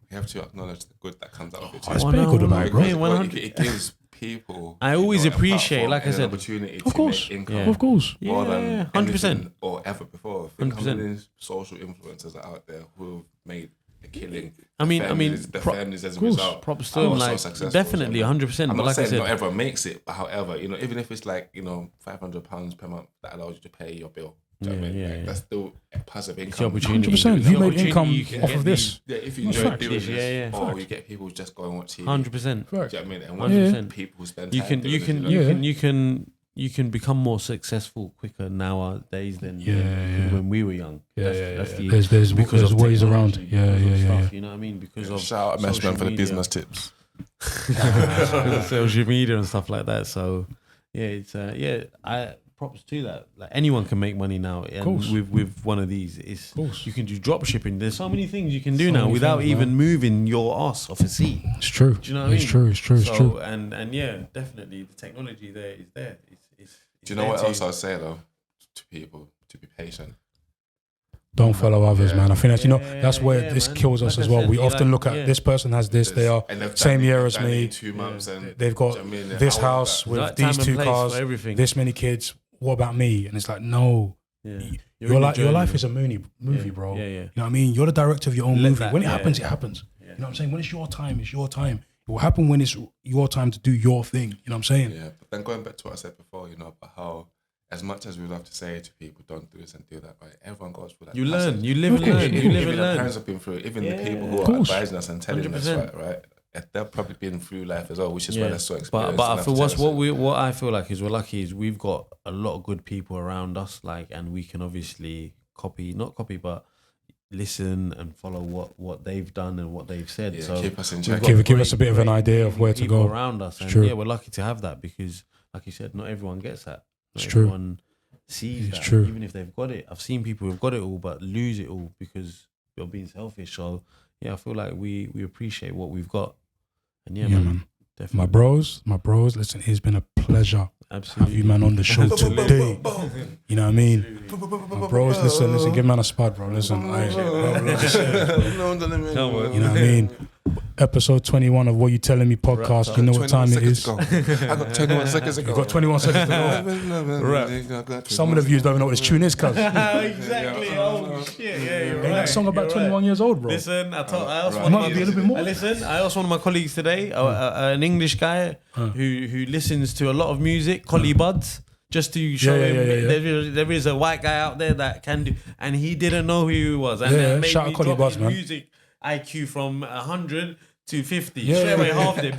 [SPEAKER 6] we have to acknowledge the good that comes out of it too.
[SPEAKER 2] It's very good about it, bro.
[SPEAKER 7] Yeah,
[SPEAKER 6] Because
[SPEAKER 7] 100.
[SPEAKER 6] it gives people.
[SPEAKER 7] I always
[SPEAKER 6] a
[SPEAKER 7] appreciate,
[SPEAKER 6] platform
[SPEAKER 7] like I
[SPEAKER 6] and an
[SPEAKER 7] said,
[SPEAKER 6] opportunity
[SPEAKER 2] Of
[SPEAKER 6] to
[SPEAKER 2] course,
[SPEAKER 6] make income.
[SPEAKER 7] Yeah.
[SPEAKER 2] of course.
[SPEAKER 6] More than
[SPEAKER 7] Yeah, 100%.
[SPEAKER 6] 100% or ever before. Think how
[SPEAKER 7] 100%.
[SPEAKER 6] many social influencers are out there who've made a killing.
[SPEAKER 7] I mean,
[SPEAKER 6] the families as a
[SPEAKER 2] course.
[SPEAKER 6] result.
[SPEAKER 7] Props
[SPEAKER 6] are
[SPEAKER 7] to them,
[SPEAKER 6] so
[SPEAKER 7] like,
[SPEAKER 6] successful.
[SPEAKER 7] definitely, 100%.
[SPEAKER 6] I'm
[SPEAKER 7] But
[SPEAKER 6] not
[SPEAKER 7] like I
[SPEAKER 6] saying
[SPEAKER 7] said,
[SPEAKER 6] not everyone makes it, but however, you know, even if it's like, you know, £500 per month that allows you to pay your bill. Do you know what I mean?
[SPEAKER 7] Yeah,
[SPEAKER 6] Like,
[SPEAKER 7] yeah.
[SPEAKER 6] that's still a passive
[SPEAKER 7] it's
[SPEAKER 6] income.
[SPEAKER 7] the opportunity.
[SPEAKER 2] 100%.
[SPEAKER 7] It's the
[SPEAKER 2] You made
[SPEAKER 7] opportunity
[SPEAKER 2] income
[SPEAKER 7] you can
[SPEAKER 2] off
[SPEAKER 7] get
[SPEAKER 2] of this.
[SPEAKER 6] Yeah, if you
[SPEAKER 2] That's
[SPEAKER 6] enjoy
[SPEAKER 2] facts.
[SPEAKER 6] doing this,
[SPEAKER 7] Yeah.
[SPEAKER 6] or
[SPEAKER 2] Facts.
[SPEAKER 6] you get people just go and watch TV.
[SPEAKER 7] 100%.
[SPEAKER 6] Do you know what I mean? And
[SPEAKER 7] 100%.
[SPEAKER 6] watch people spend
[SPEAKER 7] You
[SPEAKER 6] time
[SPEAKER 7] can
[SPEAKER 6] doing
[SPEAKER 7] you
[SPEAKER 6] this,
[SPEAKER 7] can
[SPEAKER 6] know?
[SPEAKER 7] you can become more successful quicker nowadays than
[SPEAKER 2] Yeah.
[SPEAKER 7] when we were young. That's the-
[SPEAKER 2] There's
[SPEAKER 7] because
[SPEAKER 2] there's
[SPEAKER 7] of
[SPEAKER 2] ways around.
[SPEAKER 7] technology,
[SPEAKER 2] Yeah,
[SPEAKER 7] because of
[SPEAKER 2] yeah.
[SPEAKER 7] stuff, you know what I mean? Because of
[SPEAKER 6] Shout out
[SPEAKER 7] social
[SPEAKER 6] Meshman for the
[SPEAKER 7] media.
[SPEAKER 6] business tips.
[SPEAKER 7] Because of social media and stuff like that. So yeah, it's I props to that. Like anyone can make money now, and
[SPEAKER 2] course.
[SPEAKER 7] with one of these, it's
[SPEAKER 2] course.
[SPEAKER 7] you can do drop shipping. There's so many things you can do
[SPEAKER 2] So
[SPEAKER 7] now
[SPEAKER 2] many
[SPEAKER 7] without
[SPEAKER 2] things,
[SPEAKER 7] even
[SPEAKER 2] man.
[SPEAKER 7] moving your ass off a seat.
[SPEAKER 2] It's true.
[SPEAKER 7] Do you know what I mean?
[SPEAKER 2] It's true. It's true. It's
[SPEAKER 7] So,
[SPEAKER 2] true.
[SPEAKER 7] And yeah, definitely the technology there is there. It's
[SPEAKER 6] Do you know
[SPEAKER 7] there
[SPEAKER 6] what
[SPEAKER 7] to-
[SPEAKER 6] else I'd say though to people? To be patient.
[SPEAKER 2] Don't follow others,
[SPEAKER 6] Yeah.
[SPEAKER 2] man. I think that's
[SPEAKER 7] Yeah,
[SPEAKER 2] that's where
[SPEAKER 7] yeah,
[SPEAKER 2] this
[SPEAKER 7] man.
[SPEAKER 2] kills us
[SPEAKER 7] Like
[SPEAKER 2] as
[SPEAKER 7] I
[SPEAKER 2] well.
[SPEAKER 7] said,
[SPEAKER 2] We
[SPEAKER 7] you
[SPEAKER 2] often
[SPEAKER 7] like-
[SPEAKER 2] look at
[SPEAKER 7] yeah.
[SPEAKER 2] this person has this. They are
[SPEAKER 6] And they've
[SPEAKER 2] same
[SPEAKER 6] done
[SPEAKER 2] year
[SPEAKER 6] it-
[SPEAKER 2] as
[SPEAKER 6] they've done it
[SPEAKER 2] me.
[SPEAKER 6] in 2 months, and
[SPEAKER 2] They've got
[SPEAKER 6] do you know what I mean?
[SPEAKER 2] this
[SPEAKER 6] However,
[SPEAKER 2] house with
[SPEAKER 7] Right
[SPEAKER 2] these
[SPEAKER 7] time and
[SPEAKER 2] 2
[SPEAKER 7] place
[SPEAKER 2] cars,
[SPEAKER 7] for everything.
[SPEAKER 2] this many kids. what about me? And it's like, no.
[SPEAKER 7] Yeah.
[SPEAKER 2] Your life is a movie, bro.
[SPEAKER 7] Yeah.
[SPEAKER 2] You know what I mean? You're the director of your own movie. When it happens, it happens.
[SPEAKER 7] Yeah.
[SPEAKER 2] You know what I'm saying? When it's your time, it's your time. It will happen when it's your time to do your thing. You know what I'm saying?
[SPEAKER 6] Yeah, but then going back to what I said before, about how as much as we love to say to people, don't do this and do that, right? Everyone goes through that.
[SPEAKER 7] You
[SPEAKER 6] passage.
[SPEAKER 7] learn. You live and learn. You live
[SPEAKER 6] Even
[SPEAKER 7] and
[SPEAKER 6] our
[SPEAKER 7] learn.
[SPEAKER 6] parents have been through it. Even the people who
[SPEAKER 2] Of
[SPEAKER 6] are
[SPEAKER 2] course.
[SPEAKER 6] advising us and telling
[SPEAKER 7] 100%.
[SPEAKER 6] us, right? They've probably been through life as well, which is why they're so experienced.
[SPEAKER 7] But I
[SPEAKER 6] enough
[SPEAKER 7] feel
[SPEAKER 6] to tell us it.
[SPEAKER 7] what I feel like is we're lucky is we've got a lot of good people around us, and we can obviously not copy, but listen and follow what they've done and what they've said.
[SPEAKER 6] Yeah,
[SPEAKER 7] so
[SPEAKER 6] keep us in
[SPEAKER 7] we've
[SPEAKER 6] check.
[SPEAKER 7] got
[SPEAKER 2] Give us a bit of an idea of where to
[SPEAKER 7] people
[SPEAKER 2] go.
[SPEAKER 7] around us, and
[SPEAKER 2] True.
[SPEAKER 7] yeah, we're lucky to have that because, like you said, not everyone gets that. Not
[SPEAKER 2] It's true.
[SPEAKER 7] everyone sees
[SPEAKER 2] It's
[SPEAKER 7] that,
[SPEAKER 2] true.
[SPEAKER 7] even if they've got it. I've seen people who've got it all but lose it all because you're being selfish. So yeah, I feel like we appreciate what we've got, and yeah, man. Definitely.
[SPEAKER 2] My bros, listen, it's been a pleasure
[SPEAKER 7] Absolutely.
[SPEAKER 2] have you man on the show today. You know what I mean? My bros, listen, give man a spud, bro. Listen,
[SPEAKER 7] Oh,
[SPEAKER 2] you know what I mean? Episode 21 of What You Telling Me podcast. You know what time it is.
[SPEAKER 6] I got 21 seconds ago.
[SPEAKER 2] You've got 21 seconds to go. Some of the views don't even know what this tune is, cuz.
[SPEAKER 7] Exactly. Oh shit. Yeah, you're
[SPEAKER 2] Ain't
[SPEAKER 7] right.
[SPEAKER 2] that song about
[SPEAKER 7] You're
[SPEAKER 2] 21 years old, bro?
[SPEAKER 7] Listen, I asked
[SPEAKER 2] It
[SPEAKER 7] one
[SPEAKER 2] might
[SPEAKER 7] of
[SPEAKER 2] be a little bit more.
[SPEAKER 7] Listen, I asked one of my colleagues today, an English guy who listens to a lot of music, Collie Buds, just to show him there is a white guy out there that can do, and he didn't know who he was, and that made
[SPEAKER 2] shout
[SPEAKER 7] me
[SPEAKER 2] out Collie
[SPEAKER 7] drop
[SPEAKER 2] Buds,
[SPEAKER 7] his
[SPEAKER 2] man.
[SPEAKER 7] music IQ from 100 to 50.
[SPEAKER 2] Yeah,
[SPEAKER 7] Straight away
[SPEAKER 2] yeah.
[SPEAKER 7] half it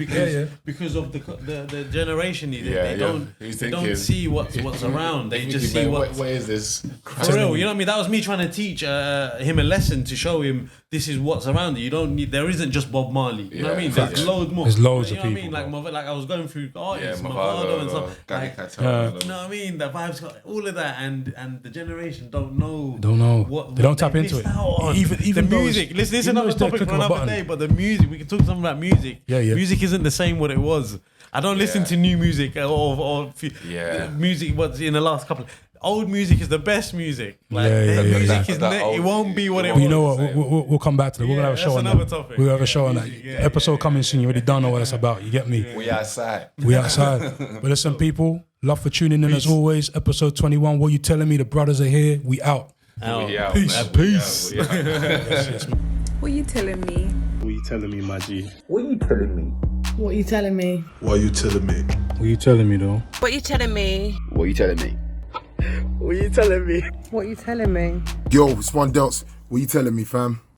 [SPEAKER 7] because of the generation he did.
[SPEAKER 6] Yeah,
[SPEAKER 7] they
[SPEAKER 6] yeah.
[SPEAKER 7] don't
[SPEAKER 6] He's
[SPEAKER 7] they don't
[SPEAKER 6] thinking-
[SPEAKER 7] see what's around. They just see
[SPEAKER 6] what
[SPEAKER 7] what.
[SPEAKER 6] is this?
[SPEAKER 7] For real, you know what I mean? That was me trying to teach him a lesson to show him this is what's around you. You don't need. There isn't just Bob Marley. You know what I mean? There's loads more.
[SPEAKER 2] There's loads
[SPEAKER 7] you
[SPEAKER 2] of
[SPEAKER 7] know
[SPEAKER 2] people,
[SPEAKER 7] what I mean? Like I was going through artists,
[SPEAKER 6] Yeah,
[SPEAKER 7] Mavado and
[SPEAKER 6] Mavado,
[SPEAKER 7] stuff.
[SPEAKER 6] Gary
[SPEAKER 7] Like,
[SPEAKER 6] Cartel.
[SPEAKER 7] you know what I mean? The vibes, all of that, and the generation don't know.
[SPEAKER 2] What they don't tap into
[SPEAKER 7] missed
[SPEAKER 2] it.
[SPEAKER 7] out on.
[SPEAKER 2] Even
[SPEAKER 7] the
[SPEAKER 2] though
[SPEAKER 7] music.
[SPEAKER 2] it's-
[SPEAKER 7] Listen, this is
[SPEAKER 2] even though
[SPEAKER 7] another
[SPEAKER 2] it's there,
[SPEAKER 7] topic
[SPEAKER 2] click
[SPEAKER 7] for
[SPEAKER 2] on a
[SPEAKER 7] another
[SPEAKER 2] button.
[SPEAKER 7] day. But the music, we can talk something about music.
[SPEAKER 2] Yeah.
[SPEAKER 7] Music isn't the same what it was. I don't listen to new music or music. What's in the last couple. Old music is the best music. Like
[SPEAKER 2] Yeah.
[SPEAKER 7] music is
[SPEAKER 6] That
[SPEAKER 7] it won't be what it
[SPEAKER 2] But
[SPEAKER 7] was.
[SPEAKER 2] you know what? We'll come back to that. We're gonna have a show on
[SPEAKER 7] that's
[SPEAKER 2] that.
[SPEAKER 7] another topic.
[SPEAKER 2] We'll have a show on that.
[SPEAKER 7] Music, yeah,
[SPEAKER 2] Episode coming soon. You already don't know what it's about. You get me?
[SPEAKER 6] We outside.
[SPEAKER 2] We outside. But listen, people, love for tuning in as always. Episode 21. What You Telling Me? The brothers are here. We out.
[SPEAKER 6] We out,
[SPEAKER 2] Peace.
[SPEAKER 6] man.
[SPEAKER 2] Peace.
[SPEAKER 6] We out.
[SPEAKER 1] What you telling me?
[SPEAKER 5] What you telling me, my G?
[SPEAKER 3] What you telling me?
[SPEAKER 4] What you telling me?
[SPEAKER 5] Why you telling me?
[SPEAKER 2] What you telling me, though?
[SPEAKER 1] What you telling me?
[SPEAKER 3] What you telling me?
[SPEAKER 4] What you telling me?
[SPEAKER 1] What you telling me?
[SPEAKER 5] Yo, it's one Delts. What you telling me, fam?